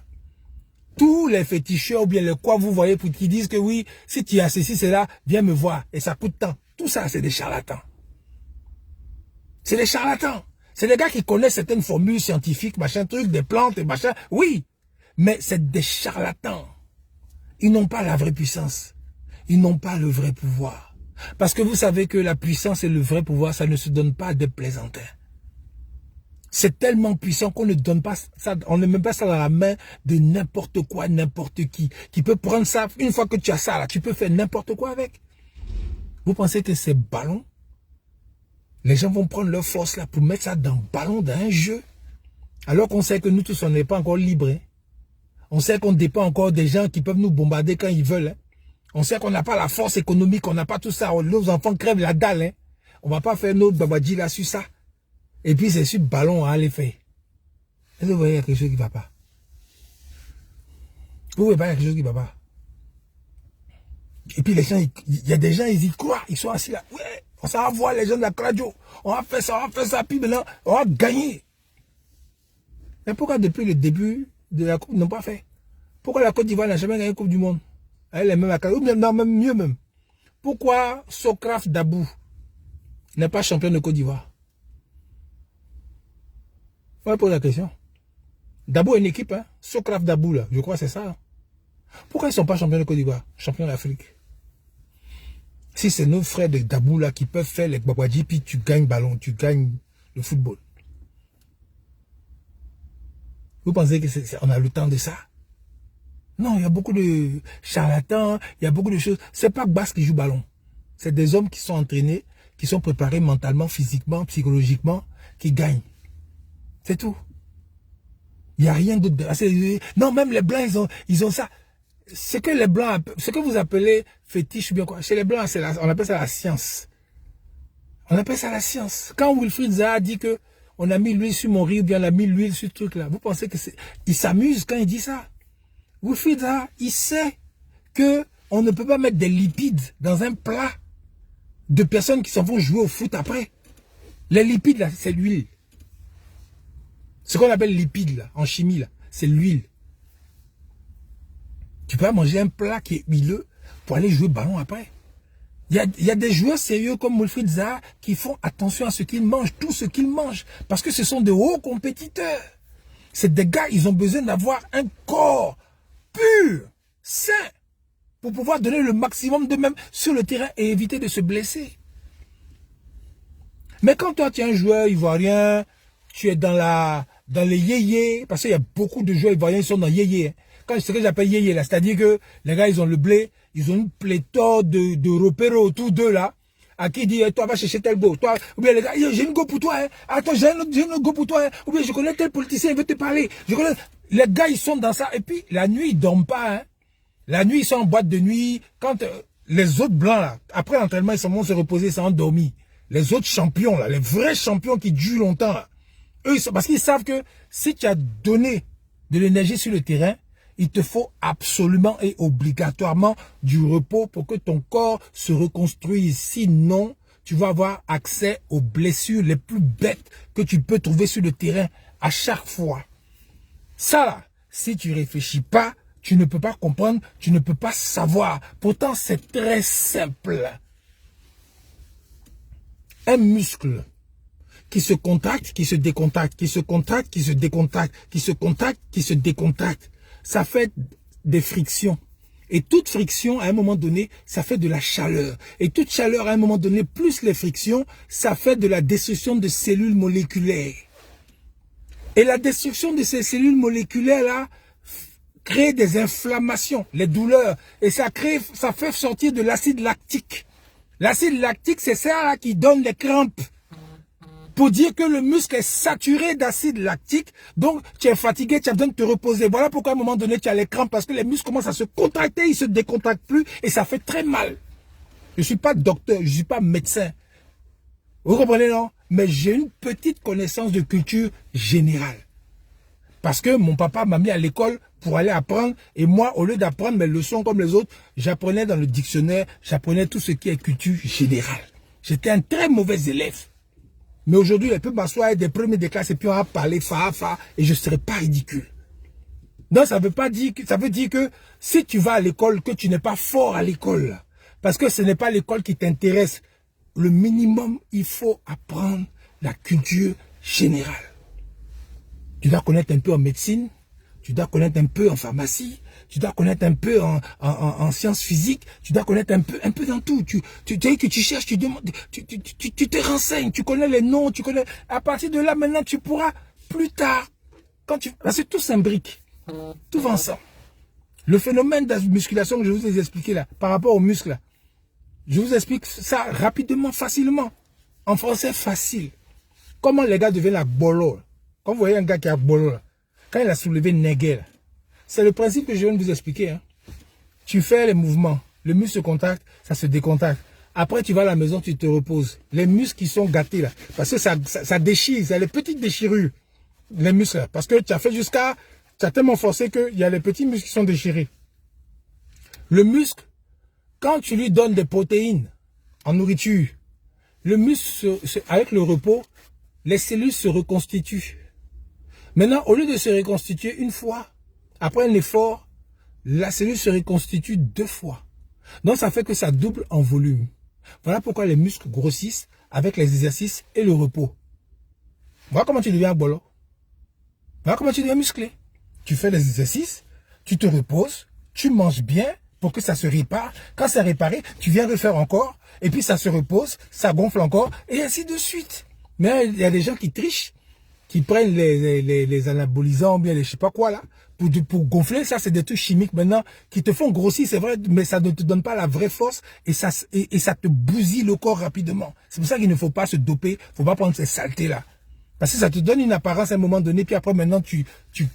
Tous les féticheurs ou bien les quoi vous voyez qui disent que oui, si tu as ceci, c'est là, viens me voir. Et ça coûte tant. Tout ça, c'est des charlatans. C'est des charlatans. C'est des gars qui connaissent certaines formules scientifiques, machin truc, des plantes et machin. Oui, mais c'est des charlatans. Ils n'ont pas la vraie puissance. Ils n'ont pas le vrai pouvoir. Parce que vous savez que la puissance et le vrai pouvoir, ça ne se donne pas à des plaisantins. C'est tellement puissant qu'on ne donne pas ça, on ne met pas ça dans la main de n'importe quoi, n'importe qui peut prendre ça. Une fois que tu as ça là, tu peux faire n'importe quoi avec. Vous pensez que c'est ballon? Les gens vont prendre leur force là pour mettre ça dans ballon, dans un jeu. Alors qu'on sait que nous tous, on n'est pas encore libres. Hein. On sait qu'on dépend encore des gens qui peuvent nous bombarder quand ils veulent. Hein. On sait qu'on n'a pas la force économique, on n'a pas tout ça. Nos enfants crèvent la dalle. Hein. On ne va pas faire notre babadji là sur ça. Et puis c'est sur ballon à aller faire. Est-ce que vous voyez quelque chose qui ne va pas? Vous voyez pas quelque chose qui ne va pas? Et puis les gens, il y a des gens, ils y croient. Ils sont assis là. Ouais, on s'en va voir les gens de la radio. On va faire ça, puis maintenant, on va gagner. Mais pourquoi depuis le début de la Coupe, ils n'ont pas fait? Pourquoi la Côte d'Ivoire n'a jamais gagné la Coupe du Monde? Elle est même à ou non, même mieux même. Pourquoi Sokraf Dabou n'est pas champion de Côte d'Ivoire? On va poser la question. Dabou est une équipe, hein? Sokraf Dabou, là, je crois que c'est ça. Hein? Pourquoi ils ne sont pas champions de Côte d'Ivoire? Champions d'Afrique. Si c'est nos frères de Dabou, là, qui peuvent faire les babadji, puis tu gagnes ballon, tu gagnes le football. Vous pensez qu'on a le temps de ça? Non, il y a beaucoup de charlatans, il y a beaucoup de choses. C'est pas Basse qui joue ballon. C'est des hommes qui sont entraînés, qui sont préparés mentalement, physiquement, psychologiquement, qui gagnent. C'est tout. Il n'y a rien d'autre. Non, même les Blancs, ils ont ça. Ce que les Blancs, ce que vous appelez fétiche ou bien quoi, chez les Blancs, on appelle ça la science. On appelle ça la science. Quand Wilfried Zaha dit que on a mis l'huile sur mon riz, ou bien on a mis l'huile sur ce truc-là. Vous pensez que c'est... Il s'amuse quand il dit ça. Wilfried Zaha, il sait que on ne peut pas mettre des lipides dans un plat de personnes qui s'en vont jouer au foot après. Les lipides, là, c'est l'huile. Ce qu'on appelle lipides, là, en chimie, là, c'est l'huile. Tu peux pas manger un plat qui est huileux pour aller jouer ballon après. Il y a des joueurs sérieux comme Wilfried Zaha qui font attention à ce qu'ils mangent, tout ce qu'ils mangent, parce que ce sont de hauts compétiteurs. C'est des gars, ils ont besoin d'avoir un corps pur, sain, pour pouvoir donner le maximum d'eux-mêmes sur le terrain et éviter de se blesser. Mais quand toi, tu es un joueur ivoirien, tu es dans les yéyés, parce qu'il y a beaucoup de joueurs ivoiriens qui sont dans yéyé. Quand c'est ce que j'appelle yéyé, là, c'est-à-dire que les gars, ils ont le blé, ils ont une pléthore de repéros autour d'eux, là, à qui dit, toi, va chercher tel go, toi, ou bien les gars, j'ai une go pour toi, hein, attends, j'ai une autre go pour toi, hein, ou bien je connais tel politicien, il veut te parler, je connais, les gars, ils sont dans ça, et puis, la nuit, ils dorment pas, hein, la nuit, ils sont en boîte de nuit, quand les autres blancs, là, après l'entraînement, ils vont se reposer, ils sont endormis, les autres champions, là, les vrais champions qui durent longtemps, là, eux, parce qu'ils savent que si tu as donné de l'énergie sur le terrain, il te faut absolument et obligatoirement du repos pour que ton corps se reconstruise. Sinon, tu vas avoir accès aux blessures les plus bêtes que tu peux trouver sur le terrain à chaque fois. Ça, là, si tu réfléchis pas, tu ne peux pas comprendre, tu ne peux pas savoir. Pourtant, c'est très simple. Un muscle qui se contracte, qui se décontracte, qui se contracte, qui se décontracte, qui se contracte, qui se décontracte. Ça fait des frictions. Et toute friction, à un moment donné, ça fait de la chaleur. Et toute chaleur, à un moment donné, plus les frictions, ça fait de la destruction de cellules moléculaires. Et la destruction de ces cellules moléculaires-là crée des inflammations, les douleurs. Et ça fait sortir de l'acide lactique. L'acide lactique, c'est ça là qui donne les crampes. Pour dire que le muscle est saturé d'acide lactique, donc tu es fatigué, tu as besoin de te reposer. Voilà pourquoi à un moment donné tu as les crampes, parce que les muscles commencent à se contracter, ils se décontractent plus et ça fait très mal. Je ne suis pas docteur, je ne suis pas médecin. Vous comprenez, non? Mais j'ai une petite connaissance de culture générale. Parce que mon papa m'a mis à l'école pour aller apprendre, et moi, au lieu d'apprendre mes leçons comme les autres, j'apprenais dans le dictionnaire, j'apprenais tout ce qui est culture générale. J'étais un très mauvais élève. Mais aujourd'hui, il peut m'asseoir des premiers des classes et puis on va parler fa, et je ne serai pas ridicule. Non, ça veut pas dire que, ça veut dire que si tu vas à l'école, que tu n'es pas fort à l'école. Parce que ce n'est pas l'école qui t'intéresse. Le minimum, il faut apprendre la culture générale. Tu dois connaître un peu en médecine, tu dois connaître un peu en pharmacie, tu dois connaître un peu en sciences physiques, tu dois connaître un peu dans tout. Tu cherches, tu demandes, tu te renseignes, tu connais les noms, tu connais. À partir de là, maintenant, tu pourras plus tard, parce que tout s'imbrique, tout va ensemble. Le phénomène de la musculation que je vous ai expliqué là, par rapport aux muscles là, je vous explique ça rapidement, facilement, en français facile. Comment les gars deviennent la bolo. Quand vous voyez un gars qui a bolo là, quand il a soulevé Neguel, c'est le principe que je viens de vous expliquer. Hein. Tu fais les mouvements, le muscle se contracte, ça se décontracte. Après, tu vas à la maison, tu te reposes. Les muscles qui sont gâtés là, parce que ça déchire, c'est les petites déchirures, les muscles là, parce que tu as fait jusqu'à, tu as tellement forcé qu'il y a les petits muscles qui sont déchirés. Le muscle, quand tu lui donnes des protéines en nourriture, le muscle, avec le repos, les cellules se reconstituent. Maintenant, au lieu de se reconstituer une fois, après un effort, la cellule se reconstitue 2 fois. Donc, ça fait que ça double en volume. Voilà pourquoi les muscles grossissent avec les exercices et le repos. Voilà comment tu deviens bolo. Voilà comment tu deviens musclé. Tu fais les exercices, tu te reposes, tu manges bien pour que ça se répare. Quand c'est réparé, tu viens refaire encore, et puis ça se repose, ça gonfle encore, et ainsi de suite. Mais il y a des gens qui trichent, qui prennent les anabolisants, bien les je sais pas quoi là, pour gonfler. Ça, c'est des trucs chimiques maintenant qui te font grossir, c'est vrai, mais ça ne te donne pas la vraie force et ça te bousille le corps rapidement. C'est pour ça qu'il ne faut pas se doper, faut pas prendre ces saletés là. Parce que ça te donne une apparence à un moment donné, puis après maintenant tu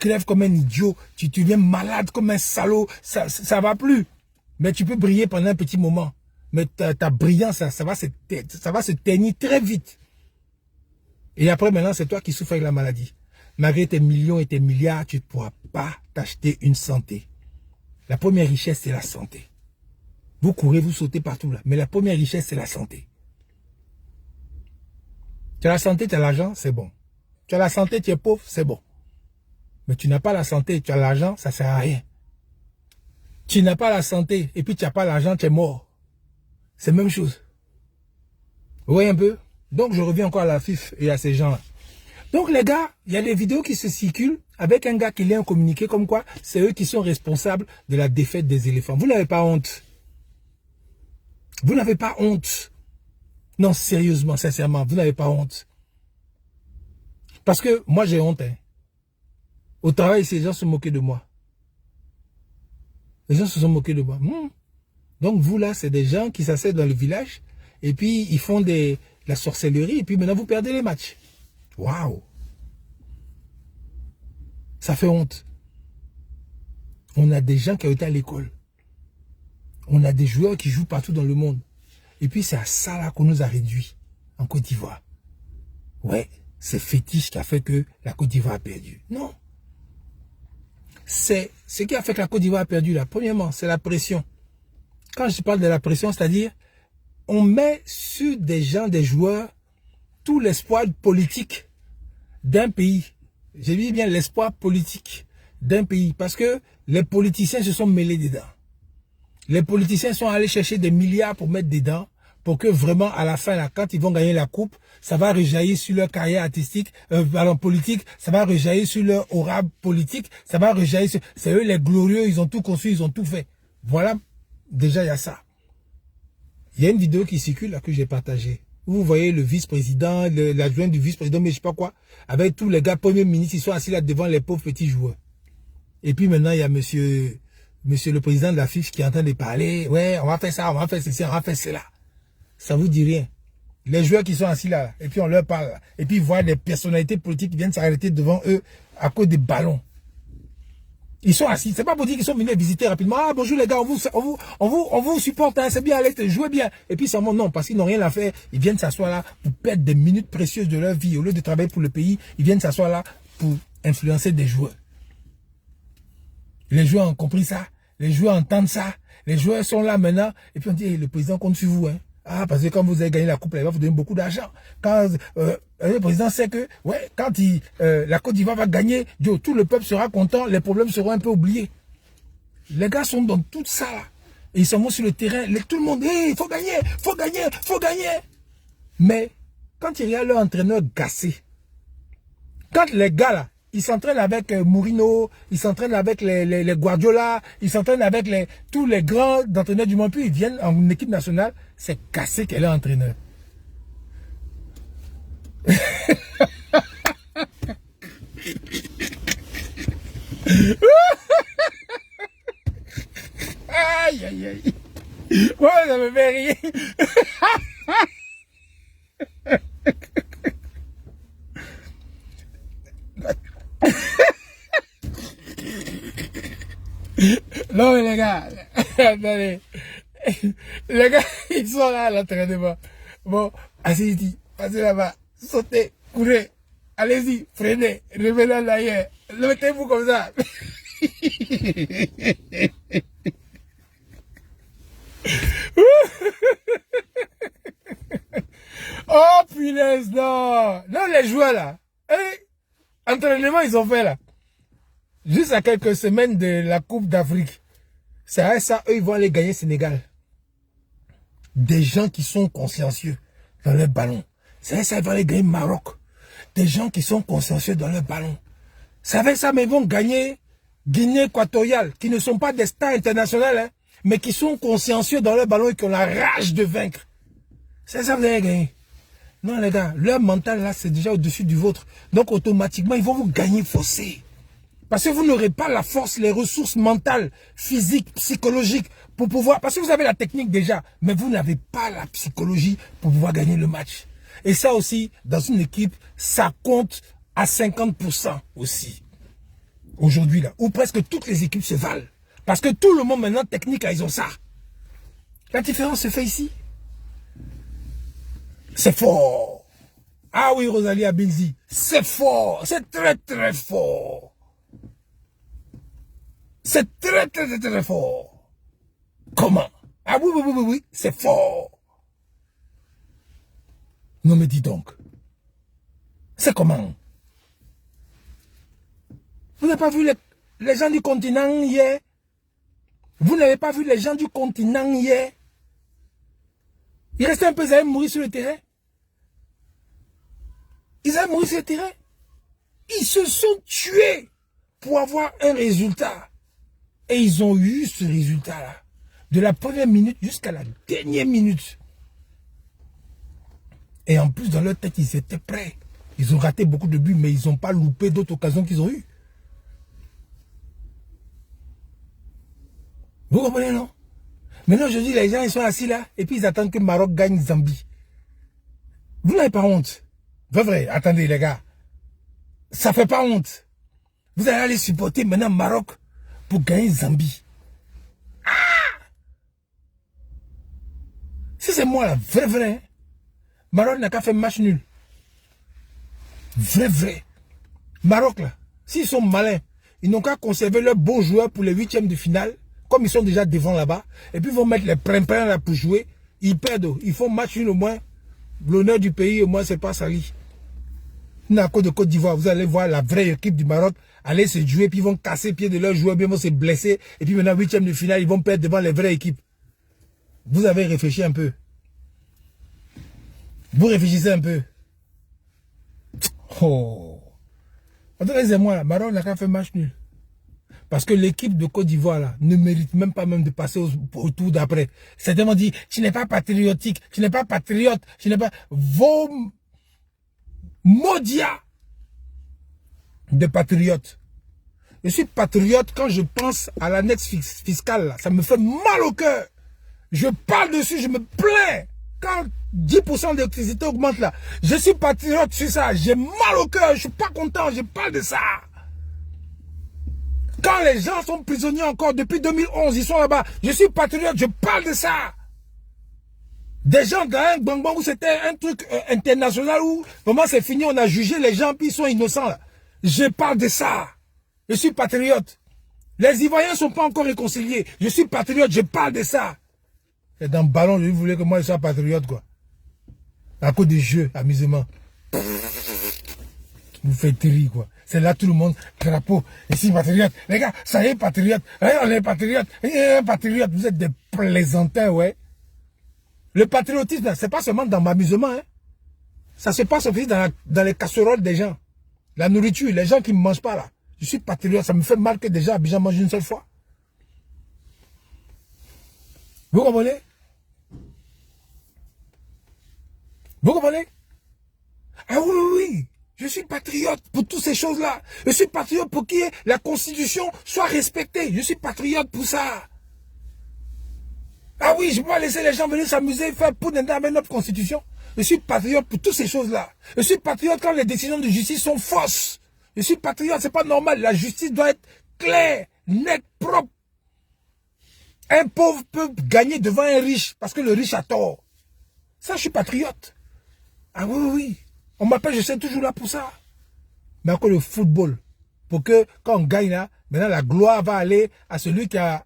crèves comme un idiot, tu deviens malade comme un salaud, ça va plus. Mais tu peux briller pendant un petit moment. Mais ta brillance, ça va se ternir très vite. Et après, maintenant, c'est toi qui souffres avec la maladie. Malgré tes millions et tes milliards, tu ne pourras pas t'acheter une santé. La première richesse, c'est la santé. Vous courez, vous sautez partout là. Mais la première richesse, c'est la santé. Tu as la santé, tu as l'argent, c'est bon. Tu as la santé, tu es pauvre, c'est bon. Mais tu n'as pas la santé, tu as l'argent, ça ne sert à rien. Tu n'as pas la santé et puis tu n'as pas l'argent, tu es mort. C'est la même chose. Vous voyez un peu? Donc je reviens encore à la FIF et à ces gens-là. Donc les gars, il y a des vidéos qui se circulent avec un gars qui lit un communiqué comme quoi c'est eux qui sont responsables de la défaite des éléphants. Vous n'avez pas honte. Vous n'avez pas honte. Non, sérieusement, sincèrement, vous n'avez pas honte. Parce que moi j'ai honte. Hein. Au travail, ces gens se moquaient de moi. Les gens se sont moqués de moi. Donc vous là, c'est des gens qui s'asseyent dans le village et puis ils font de la sorcellerie et puis maintenant vous perdez les matchs. Waouh! Ça fait honte. On a des gens qui ont été à l'école. On a des joueurs qui jouent partout dans le monde. Et puis c'est à ça là qu'on nous a réduits en Côte d'Ivoire. Ouais, c'est fétiche qui a fait que la Côte d'Ivoire a perdu. Non. C'est ce qui a fait que la Côte d'Ivoire a perdu là. Premièrement, c'est la pression. Quand je parle de la pression, c'est-à-dire on met sur des gens, des joueurs, tout l'espoir politique d'un pays. J'ai dit bien l'espoir politique d'un pays. Parce que les politiciens se sont mêlés dedans. Les politiciens sont allés chercher des milliards pour mettre dedans. Pour que vraiment, à la fin, là, quand ils vont gagner la coupe, ça va rejaillir sur leur carrière artistique, politique, ça va rejaillir sur leur aura politique, ça va rejaillir sur... C'est eux les glorieux, ils ont tout construit, ils ont tout fait. Voilà, déjà il y a ça. Il y a une vidéo qui circule là que j'ai partagée. Vous voyez le vice-président, l'adjoint du vice-président, mais je sais pas quoi, avec tous les gars premiers ministres, ils sont assis là devant les pauvres petits joueurs. Et puis maintenant, il y a monsieur le président de la FIF qui est en train de parler. Ouais, on va faire ça, on va faire ceci, on va faire cela. Ça vous dit rien. Les joueurs qui sont assis là, et puis on leur parle, et puis ils voient des personnalités politiques qui viennent s'arrêter devant eux à cause des ballons. Ils sont assis. C'est pas pour dire qu'ils sont venus visiter rapidement. Ah, bonjour les gars, on vous supporte, hein, c'est bien, allez, jouez bien. Et puis seulement non, parce qu'ils n'ont rien à faire. Ils viennent s'asseoir là pour perdre des minutes précieuses de leur vie. Au lieu de travailler pour le pays, ils viennent s'asseoir là pour influencer des joueurs. Les joueurs ont compris ça. Les joueurs entendent ça. Les joueurs sont là maintenant. Et puis on dit, hey, le président compte sur vous, hein. Ah, parce que quand vous avez gagné la coupe, il va vous donner beaucoup d'argent. Quand le président sait que, ouais, quand la Côte d'Ivoire va gagner, tout le peuple sera content, les problèmes seront un peu oubliés. Les gars sont dans tout ça là. Et ils sont sur le terrain, tout le monde, hey, il faut gagner, faut gagner, faut gagner. Mais quand ils regardent leur entraîneur gassé, quand les gars là, ils s'entraînent avec Mourinho, ils s'entraînent avec les Guardiola, ils s'entraînent avec tous les grands entraîneurs du monde, puis ils viennent en équipe nationale, c'est cassé qu'elle est entraîneur. Aïe, aïe, aïe. Ouais, ça me fait rire. Non mais les gars, attendez. Les gars, ils sont là à l'entraînement. Bon, asseyez-y, passez là-bas, sautez, courez, allez-y, freinez, revenez en arrière, mettez-vous comme ça. Oh punaise, non. Non, les joueurs là, entraînement ils ont fait là. Juste à quelques semaines de la Coupe d'Afrique. C'est à ça, eux, ils vont aller gagner Sénégal. Des gens qui sont consciencieux dans leur ballon. C'est à ça, ils vont aller gagner Maroc. Des gens qui sont consciencieux dans leur ballon. C'est avec ça, mais ils vont gagner Guinée équatoriale, qui ne sont pas des stars internationales, hein, mais qui sont consciencieux dans leur ballon et qui ont la rage de vaincre. C'est ça, vous allez gagner. Non, les gars, leur mental, là, c'est déjà au-dessus du vôtre. Donc, automatiquement, ils vont vous gagner forcé. Parce que vous n'aurez pas la force, les ressources mentales, physiques, psychologiques pour pouvoir... Parce que vous avez la technique déjà, mais vous n'avez pas la psychologie pour pouvoir gagner le match. Et ça aussi, dans une équipe, ça compte à 50% aussi. Aujourd'hui, là, où presque toutes les équipes se valent. Parce que tout le monde maintenant, technique, là, ils ont ça. La différence se fait ici. C'est fort. Ah oui, Rosalie Abilzi, c'est fort, c'est très très fort. C'est très très très très fort. Comment? Ah oui, oui, oui, oui, oui, c'est fort. Non mais dis donc, c'est comment? Vous n'avez pas vu les gens du continent hier? Vous n'avez pas vu les gens du continent hier? Il restait un peu, ils allaient mourir sur le terrain. Ils allaient mourir sur le terrain. Ils se sont tués pour avoir un résultat. Et ils ont eu ce résultat-là. De la première minute jusqu'à la dernière minute. Et en plus, dans leur tête, ils étaient prêts. Ils ont raté beaucoup de buts, mais ils n'ont pas loupé d'autres occasions qu'ils ont eues. Vous comprenez, non? Maintenant, je dis, les gens, ils sont assis là, et puis ils attendent que Maroc gagne Zambie. Vous n'avez pas honte. Vrai, attendez, les gars. Ça fait pas honte. Vous allez aller supporter maintenant Maroc pour gagner Zambie. Ah! Si c'est moi, là, vrai, hein? Maroc n'a qu'à faire match nul. Vrai. Maroc, là, s'ils sont malins, ils n'ont qu'à conserver leurs bons joueurs pour les huitièmes de finale, comme ils sont déjà devant là-bas, et puis ils vont mettre les primpins là pour jouer. Ils perdent, ils font match nul au moins. L'honneur du pays, au moins, c'est pas sali. À cause de Côte d'Ivoire, vous allez voir la vraie équipe du Maroc aller se jouer, puis ils vont casser les pieds de leurs joueurs, puis ils vont se blesser, et puis maintenant, huitième de finale, ils vont perdre devant les vraies équipes. Vous avez réfléchi un peu. Vous réfléchissez un peu. Oh. Attendez-moi là, Maroc n'a qu'à faire match nul. Parce que l'équipe de Côte d'Ivoire là ne mérite même pas de passer au tour d'après. Certainement dit, tu n'es pas patriotique, tu n'es pas patriote, tu n'es pas... Vos maudiats de patriotes. Je suis patriote quand je pense à l'annexe fiscale là. Ça me fait mal au cœur. Je parle dessus, je me plains. Quand 10% d'électricité augmente là, je suis patriote sur ça. J'ai mal au cœur, je suis pas content, je parle de ça. Quand les gens sont prisonniers encore depuis 2011, ils sont là-bas. Je suis patriote, je parle de ça. Des gens dans un bonbon où c'était un truc international où vraiment c'est fini, on a jugé les gens puis ils sont innocents là. Je parle de ça. Je suis patriote. Les Ivoiriens ne sont pas encore réconciliés. Je suis patriote, je parle de ça. Et dans le ballon, je voulais que moi je sois patriote quoi. À cause des jeux, amusement. Vous faites rire quoi. C'est là tout le monde, drapeau, ici patriote. Les gars, ça y est patriote. On est patriote. Patriote, vous êtes des plaisantins, ouais. Le patriotisme, c'est pas seulement dans l'amusement. Hein. Ça se passe aussi dans les casseroles des gens. La nourriture, les gens qui ne mangent pas là. Je suis patriote, ça me fait mal que déjà Abidjan mange une seule fois. Vous comprenez? Vous comprenez? Ah oui, oui, oui. Je suis patriote pour toutes ces choses-là. Je suis patriote pour que la Constitution soit respectée. Je suis patriote pour ça. Ah oui, je ne peux pas laisser les gens venir s'amuser, faire pour avec notre Constitution. Je suis patriote pour toutes ces choses-là. Je suis patriote quand les décisions de justice sont fausses. Je suis patriote, c'est pas normal. La justice doit être claire, nette, propre. Un pauvre peut gagner devant un riche parce que le riche a tort. Ça, je suis patriote. Ah oui, oui, oui. On m'appelle, je suis toujours là pour ça. Mais encore le football. Pour que quand on gagne là, maintenant la gloire va aller à celui qui a,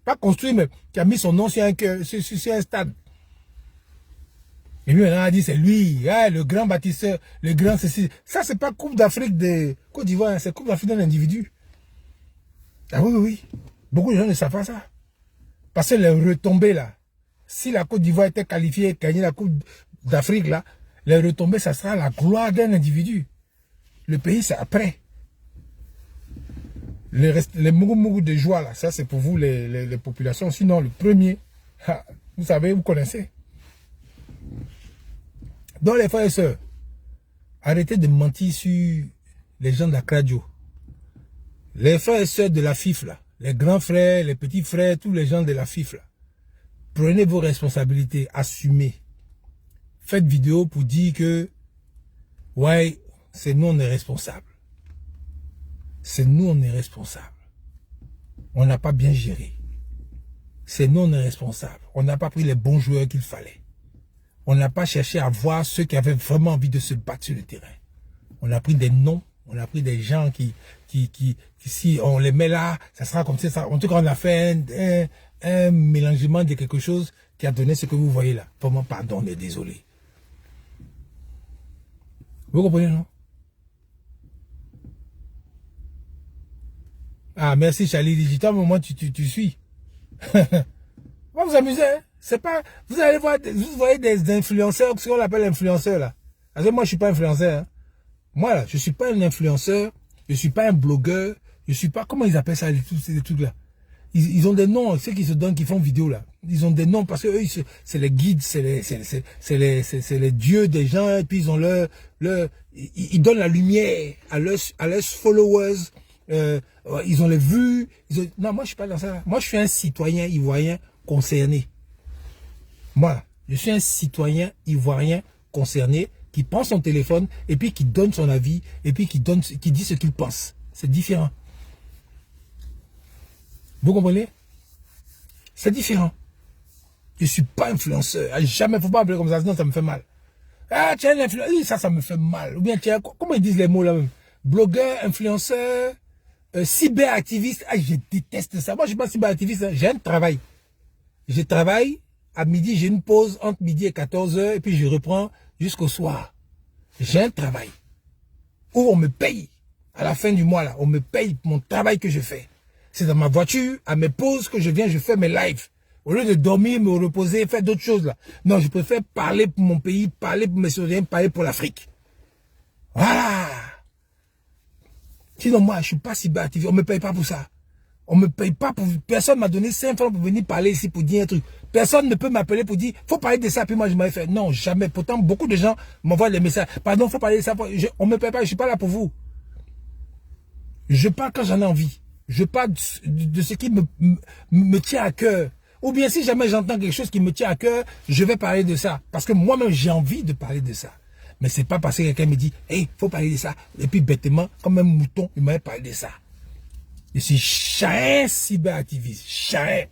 pas construit, mais qui a mis son nom sur un stade. Et lui, maintenant, a dit, c'est lui, hein, le grand bâtisseur, le grand ceci. Ça, c'est pas Coupe d'Afrique de Côte d'Ivoire, hein, c'est Coupe d'Afrique d'un individu. Ah oui, oui, oui. Beaucoup de gens ne savent pas ça. Parce que les retombées, là, si la Côte d'Ivoire était qualifiée et gagnait la Coupe d'Afrique, là, les retombées, ça sera la gloire d'un individu. Le pays, c'est après. Les mougou de joie, là, ça, c'est pour vous, les populations. Sinon, le premier, vous savez, vous connaissez. Donc, les frères et sœurs, arrêtez de mentir sur les gens de la radio. Les frères et sœurs de la FIF, là, les grands frères, les petits frères, tous les gens de la FIF, là, prenez vos responsabilités, assumez. Faites vidéo pour dire que, ouais, c'est nous, on est responsables. C'est nous, on est responsables. On n'a pas bien géré. C'est nous, on est responsables. On n'a pas pris les bons joueurs qu'il fallait. On n'a pas cherché à voir ceux qui avaient vraiment envie de se battre sur le terrain. On a pris des noms, on a pris des gens qui si on les met là, ça sera comme ça. En tout cas, on a fait un mélangement de quelque chose qui a donné ce que vous voyez là. Vraiment, pardon, on est désolé. Vous comprenez, non? Ah, merci Charlie Digital, mais moi, tu suis. Va vous amuser, hein? C'est pas, vous allez voir, vous voyez des influenceurs, ce qu'on appelle influenceurs là. Parce que moi, je suis pas influenceur, hein. Moi, là, je suis pas un influenceur, je suis pas un blogueur, je suis pas, comment ils appellent ça, ces trucs là. Ils ont des noms, ceux qui se donnent, qui font vidéo là. Ils ont des noms parce que eux, c'est les guides, c'est les dieux des gens, et puis ils ont ils donnent la lumière à leurs followers, ils ont les vues. Non, moi je suis pas dans ça. Moi je suis un citoyen ivoirien concerné. Moi, je suis un citoyen ivoirien concerné qui prend son téléphone et puis qui donne son avis et puis qui dit ce qu'il pense. C'est différent. Vous comprenez? C'est différent. Je ne suis pas influenceur. Jamais, faut pas appeler comme ça, sinon ça me fait mal. Ah, tu es un influenceur. Oui, ça me fait mal. Ou bien, comment ils disent les mots là même? Blogueur, influenceur, cyberactiviste. Ah, je déteste ça. Moi, je ne suis pas cyberactiviste. Hein. J'ai un travail. Je travaille. À midi, j'ai une pause entre midi et 14 h et puis je reprends jusqu'au soir. J'ai un travail. Où on me paye. À la fin du mois, là, on me paye mon travail que je fais. C'est dans ma voiture, à mes pauses que je viens, je fais mes lives. Au lieu de dormir, me reposer, faire d'autres choses là. Non, je préfère parler pour mon pays, parler pour mes citoyens, parler pour l'Afrique. Voilà. Sinon, moi, je suis pas cyberactiviste. On me paye pas pour ça. On me paye pas pour... Personne m'a donné 5 francs pour venir parler ici, pour dire un truc. Personne ne peut m'appeler pour dire, faut parler de ça, puis moi, je m'avais fait. Non, jamais. Pourtant, beaucoup de gens m'envoient des messages. Pardon, faut parler de ça. On me paye pas, je suis pas là pour vous. Je parle quand j'en ai envie. Je parle de ce qui me tient à cœur. Ou bien si jamais j'entends quelque chose qui me tient à cœur, je vais parler de ça. Parce que moi-même, j'ai envie de parler de ça. Mais c'est pas parce que quelqu'un me dit, hey, faut parler de ça. Et puis bêtement, comme un mouton, il m'avait parlé de ça. Je suis jamais cyberactiviste. Jamais.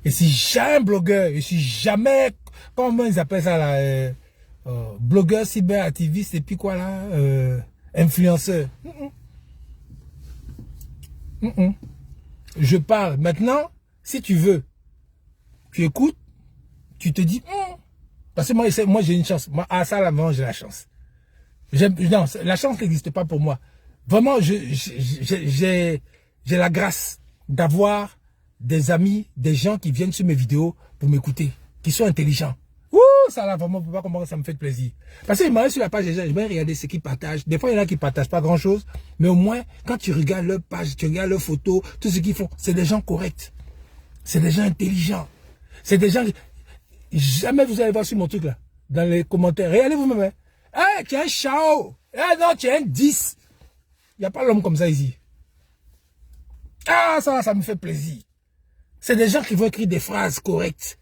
Je suis jamais blogueur. Je suis jamais, comment ils appellent ça là, blogueur, cyberactiviste et puis quoi là, influenceur. Je parle. Maintenant, si tu veux, tu écoutes, tu te dis, parce que moi j'ai une chance. Moi, à ça, là, vraiment, j'ai la chance. Non, la chance n'existe pas pour moi. Vraiment, j'ai la grâce d'avoir des amis, des gens qui viennent sur mes vidéos pour m'écouter, qui sont intelligents. Ouh, ça là, vraiment, faut pas comprendre, ça me fait plaisir. Parce que je m'arrête sur la page des gens, je vais regarder ce qu'ils partagent. Des fois, il y en a qui partagent pas grand chose, mais au moins, quand tu regardes leur page, tu regardes leurs photos, tout ce qu'ils font, c'est des gens corrects. C'est des gens intelligents. C'est des gens... Jamais vous allez voir sur mon truc là, dans les commentaires. Regardez vous-même. Hein. Ah, tu es un chao. Ah non, tu es un 10. Il n'y a pas l'homme comme ça ici. Ah, ça me fait plaisir. C'est des gens qui vont écrire des phrases correctes.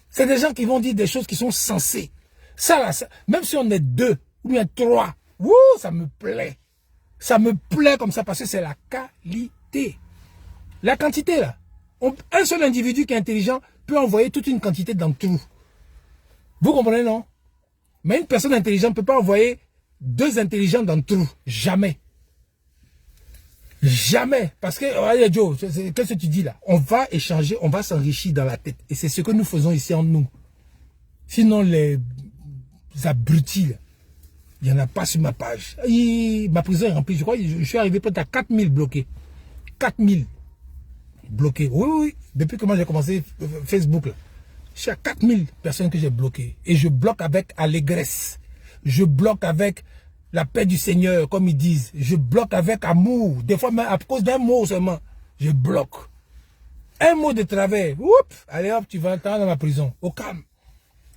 C'est des gens qui vont dire des choses qui sont sensées. Ça, là, même si on est 2 ou bien 3, wouh, ça me plaît. Ça me plaît comme ça parce que c'est la qualité. La quantité, là. Un seul individu qui est intelligent peut envoyer toute une quantité dans tout. Vous comprenez, non? Mais une personne intelligente ne peut pas envoyer 2 intelligents dans tout. Jamais. Jamais. Parce que, allez Joe, qu'est-ce que tu dis là? On va échanger, on va s'enrichir dans la tête. Et c'est ce que nous faisons ici en nous. Sinon, les abrutis, là, il n'y en a pas sur ma page. Ma prison est remplie. Je crois que je suis arrivé peut-être à 4000 bloqués. 4000 bloqués. Oui, oui. Depuis que moi j'ai commencé Facebook, là, je suis à 4000 personnes que j'ai bloquées. Et je bloque avec allégresse. Je bloque avec la paix du Seigneur, comme ils disent. Je bloque avec amour. Des fois, même à cause d'un mot seulement, je bloque. Un mot de travers. Oups, allez hop, tu vas entrer dans ma prison. Au calme.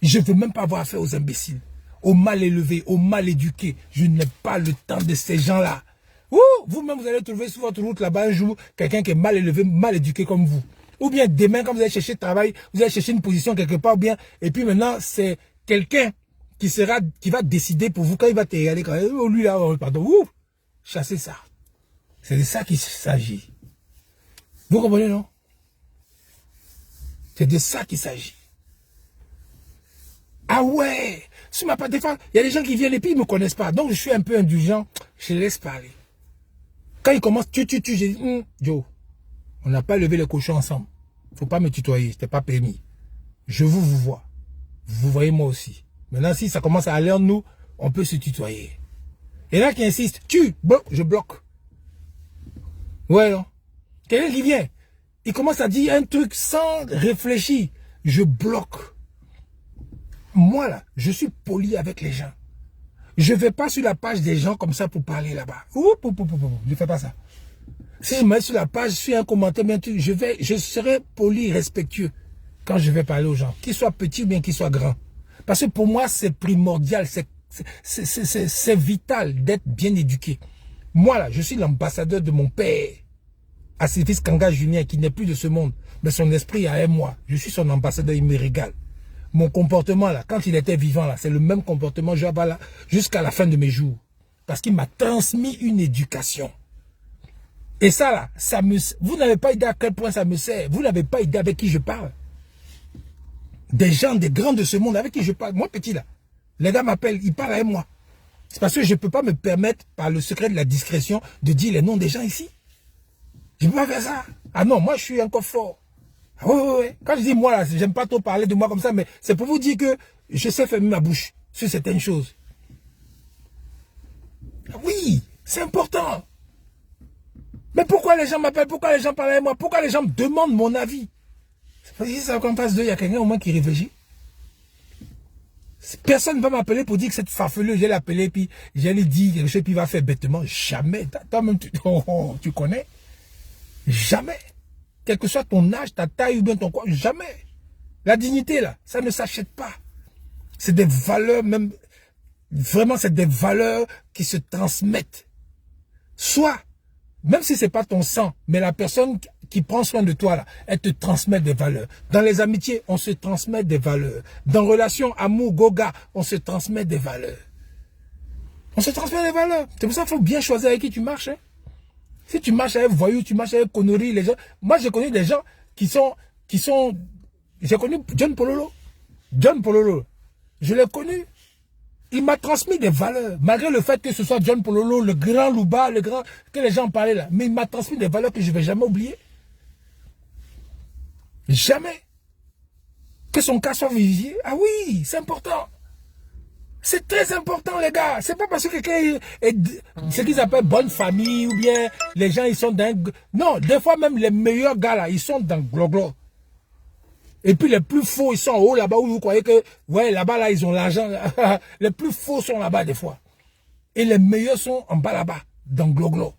Je ne veux même pas avoir affaire aux imbéciles, aux mal élevés, aux mal éduqués. Je n'ai pas le temps de ces gens-là. Vous-même, vous allez trouver sur votre route là-bas un jour quelqu'un qui est mal élevé, mal éduqué comme vous. Ou bien demain, quand vous allez chercher travail, vous allez chercher une position quelque part, ou bien, et puis maintenant, c'est quelqu'un qui va décider pour vous quand il va te regarder, quand oh, lui là, pardon, chassez ça. C'est de ça qu'il s'agit. Vous comprenez, non? C'est de ça qu'il s'agit. Ah ouais, sur ma part, des fois, il y a des gens qui viennent et puis ils ne me connaissent pas. Donc je suis un peu indulgent, je les laisse parler. Quand ils commencent, j'ai dit, Joe, on n'a pas levé les cochons ensemble. Faut pas me tutoyer, c'était pas permis. Je vous vois. Vous voyez moi aussi. Maintenant, si ça commence à aller en nous, on peut se tutoyer. Et là qui insiste, je bloque. Ouais, non. Quelqu'un qui vient, il commence à dire un truc sans réfléchir. Je bloque. Moi, là, je suis poli avec les gens. Je ne vais pas sur la page des gens comme ça pour parler là-bas. Je ne fais pas ça. Si je mets sur la page, sur un commentaire, je serai poli, respectueux quand je vais parler aux gens. Qu'ils soient petits ou bien qu'ils soient grands. Parce que pour moi, c'est primordial, c'est vital d'être bien éduqué. Moi, là, je suis l'ambassadeur de mon père, Asifis Kanga Julien, qui n'est plus de ce monde. Mais son esprit a moi. Je suis son ambassadeur, il me régale. Mon comportement, là, quand il était vivant, là, c'est le même comportement jusqu'à la fin de mes jours. Parce qu'il m'a transmis une éducation. Et ça, là, vous n'avez pas idée à quel point ça me sert. Vous n'avez pas idée avec qui je parle. Des gens, des grands de ce monde avec qui je parle. Moi, petit, là, les gars m'appellent, ils parlent avec moi. C'est parce que je ne peux pas me permettre, par le secret de la discrétion, de dire les noms des gens ici. Je ne peux pas faire ça. Ah non, moi, je suis encore fort. Oui. Quand je dis moi, là, j'aime pas trop parler de moi comme ça, mais c'est pour vous dire que je sais fermer ma bouche sur certaines choses. Oui, c'est important. Mais pourquoi les gens m'appellent? Pourquoi les gens parlent avec moi? Pourquoi les gens me demandent mon avis? C'est parce que si ça qu'en face d'eux, il y a quelqu'un au moins qui réfléchit. Personne ne va m'appeler pour dire que cette farfelue, je vais l'appeler, puis je lui dis quelque chose, puis il va faire bêtement. Jamais. Toi-même, tu connais. Jamais. Quel que soit ton âge, ta taille ou bien ton corps, jamais. La dignité, là, ça ne s'achète pas. C'est des valeurs, même, vraiment, c'est des valeurs qui se transmettent. Soit, même si c'est pas ton sang, mais la personne qui prend soin de toi, là, elle te transmet des valeurs. Dans les amitiés, on se transmet des valeurs. Dans relations, amour, goga, on se transmet des valeurs. On se transmet des valeurs. C'est pour ça qu'il faut bien choisir avec qui tu marches, hein. Si tu marches avec voyous, tu marches avec conneries, les gens. Moi, j'ai connu des gens qui sont, j'ai connu John Pololo. John Pololo. Je l'ai connu. Il m'a transmis des valeurs. Malgré le fait que ce soit John Pololo, le grand Louba, le grand, que les gens parlaient là. Mais il m'a transmis des valeurs que je ne vais jamais oublier. Jamais. Que son cas soit vivifié. Ah oui, c'est important. C'est très important, les gars. C'est pas parce que quelqu'un est ce qu'ils appellent bonne famille ou bien les gens, ils sont dans... Non, des fois même les meilleurs gars là, ils sont dans Gloglo. Et puis les plus faux, ils sont en haut là-bas où vous croyez que, ouais, là-bas là, ils ont l'argent. Les plus faux sont là-bas des fois. Et les meilleurs sont en bas là-bas, dans Gloglo.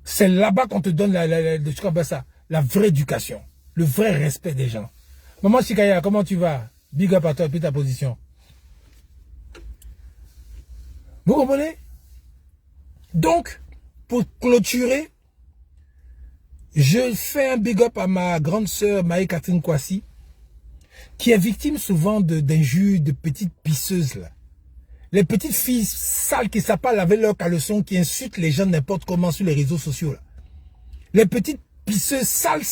C'est là-bas qu'on te donne la vraie éducation, le vrai respect des gens. Maman Chikaya, comment tu vas? Big up à toi et puis ta position. Vous comprenez? Donc, pour clôturer, je fais un big up à ma grande sœur Marie-Catherine Kwasi, qui est victime souvent d'injures, de petites pisseuses là. Les petites filles sales qui ne savent pas laver leur caleçon, qui insultent les gens n'importe comment sur les réseaux sociaux là. Les petites pisseuses sales,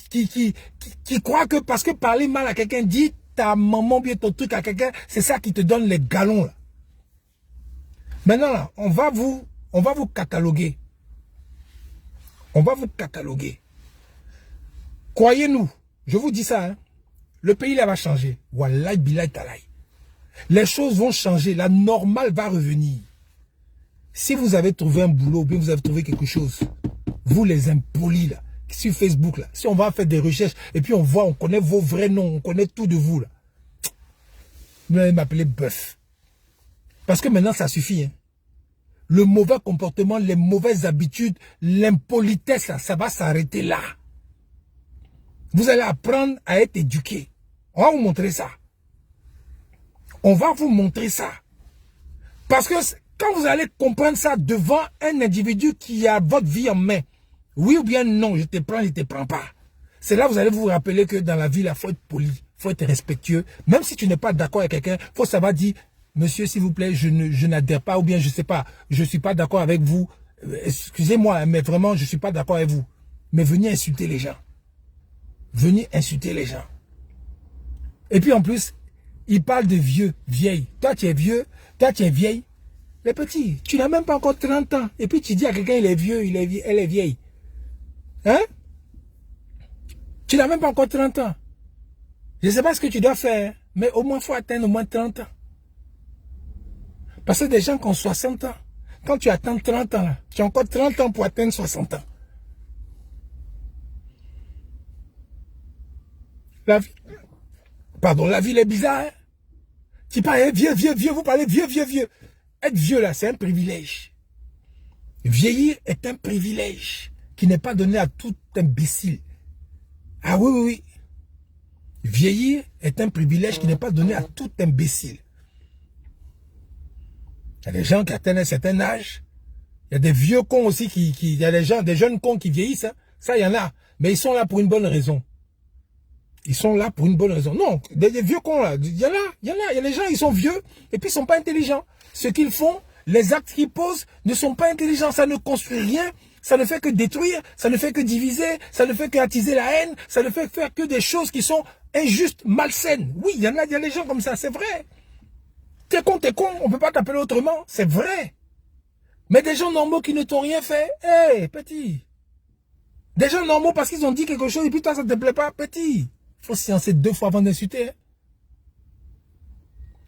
qui croient que parce que parler mal à quelqu'un, dit ta maman bien ton truc à quelqu'un, c'est ça qui te donne les galons là. Maintenant, là, on va vous cataloguer. On va vous cataloguer. Croyez-nous, je vous dis ça, hein, le pays là va changer. Wallahi billahi talaï. Les choses vont changer, la normale va revenir. Si vous avez trouvé un boulot, ou bien vous avez trouvé quelque chose, vous les impolis là, sur Facebook là, si on va faire des recherches, et puis on voit, on connaît vos vrais noms, on connaît tout de vous là. Vous allez m'appeler bœuf. Parce que maintenant, ça suffit. Hein. Le mauvais comportement, les mauvaises habitudes, l'impolitesse, ça va s'arrêter là. Vous allez apprendre à être éduqué. On va vous montrer ça. On va vous montrer ça. Parce que quand vous allez comprendre ça devant un individu qui a votre vie en main, oui ou bien non, je te prends pas. C'est là que vous allez vous rappeler que dans la vie, il faut être poli, il faut être respectueux. Même si tu n'es pas d'accord avec quelqu'un, il faut savoir dire... Monsieur, s'il vous plaît, je n'adhère pas, ou bien je sais pas, je suis pas d'accord avec vous. Excusez-moi, mais vraiment, je suis pas d'accord avec vous. Mais venez insulter les gens. Venez insulter les gens. Et puis en plus, Il parle de vieux, vieille. Toi, tu es vieux, toi, tu es vieille. Les petits, tu n'as même pas encore 30 ans. Et puis, tu dis à quelqu'un, il est vieux, elle est vieille. Hein? Tu n'as même pas encore 30 ans. Je ne sais pas ce que tu dois faire, mais au moins, il faut atteindre au moins 30 ans. Parce que des gens qui ont 60 ans, quand tu atteins 30 ans, là, tu as encore 30 ans pour atteindre 60 ans. La vie, pardon, la vie est bizarre. Hein? Tu parles vieux, vieux, vieux, vous parlez vieux, vieux, vieux. Être vieux, là, c'est un privilège. Vieillir est un privilège qui n'est pas donné à tout imbécile. Ah oui, oui, oui. Vieillir est un privilège qui n'est pas donné à tout imbécile. Il y a des gens qui atteignent un certain âge. Il y a des vieux cons aussi il y a des gens, des jeunes cons qui vieillissent. Hein. Ça, il y en a. Mais ils sont là pour une bonne raison. Ils sont là pour une bonne raison. Non, des vieux cons là, il y en a. Il y a des gens, ils sont vieux et puis ils sont pas intelligents. Ce qu'ils font, les actes qu'ils posent ne sont pas intelligents. Ça ne construit rien. Ça ne fait que détruire. Ça ne fait que diviser. Ça ne fait qu'attiser la haine. Ça ne fait faire que des choses qui sont injustes, malsaines. Oui, il y a des gens comme ça, c'est vrai. T'es con, on peut pas t'appeler autrement. C'est vrai. Mais des gens normaux qui ne t'ont rien fait. Hé, petit. Des gens normaux parce qu'ils ont dit quelque chose et puis toi, ça te plaît pas, petit. Il faut sciencer 2 fois avant d'insulter. Hein.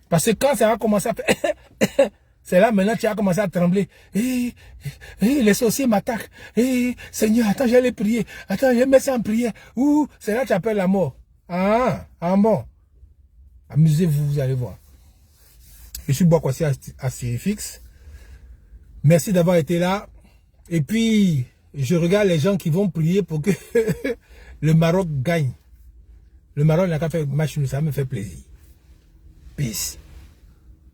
Parce que quand ça va commencer à faire... c'est là maintenant tu vas commencer à trembler. Les sorciers m'attaquent. Seigneur, attends, j'allais prier. Attends, je vais mettre ça en prière. Ouh, c'est là que tu appelles la mort. Ah bon. Amusez-vous, vous allez voir. Je suis Boakwasi à Sirifix. Merci d'avoir été là. Et puis, je regarde les gens qui vont prier pour que le Maroc gagne. Le Maroc n'a qu'à faire match, ça me fait plaisir. Peace.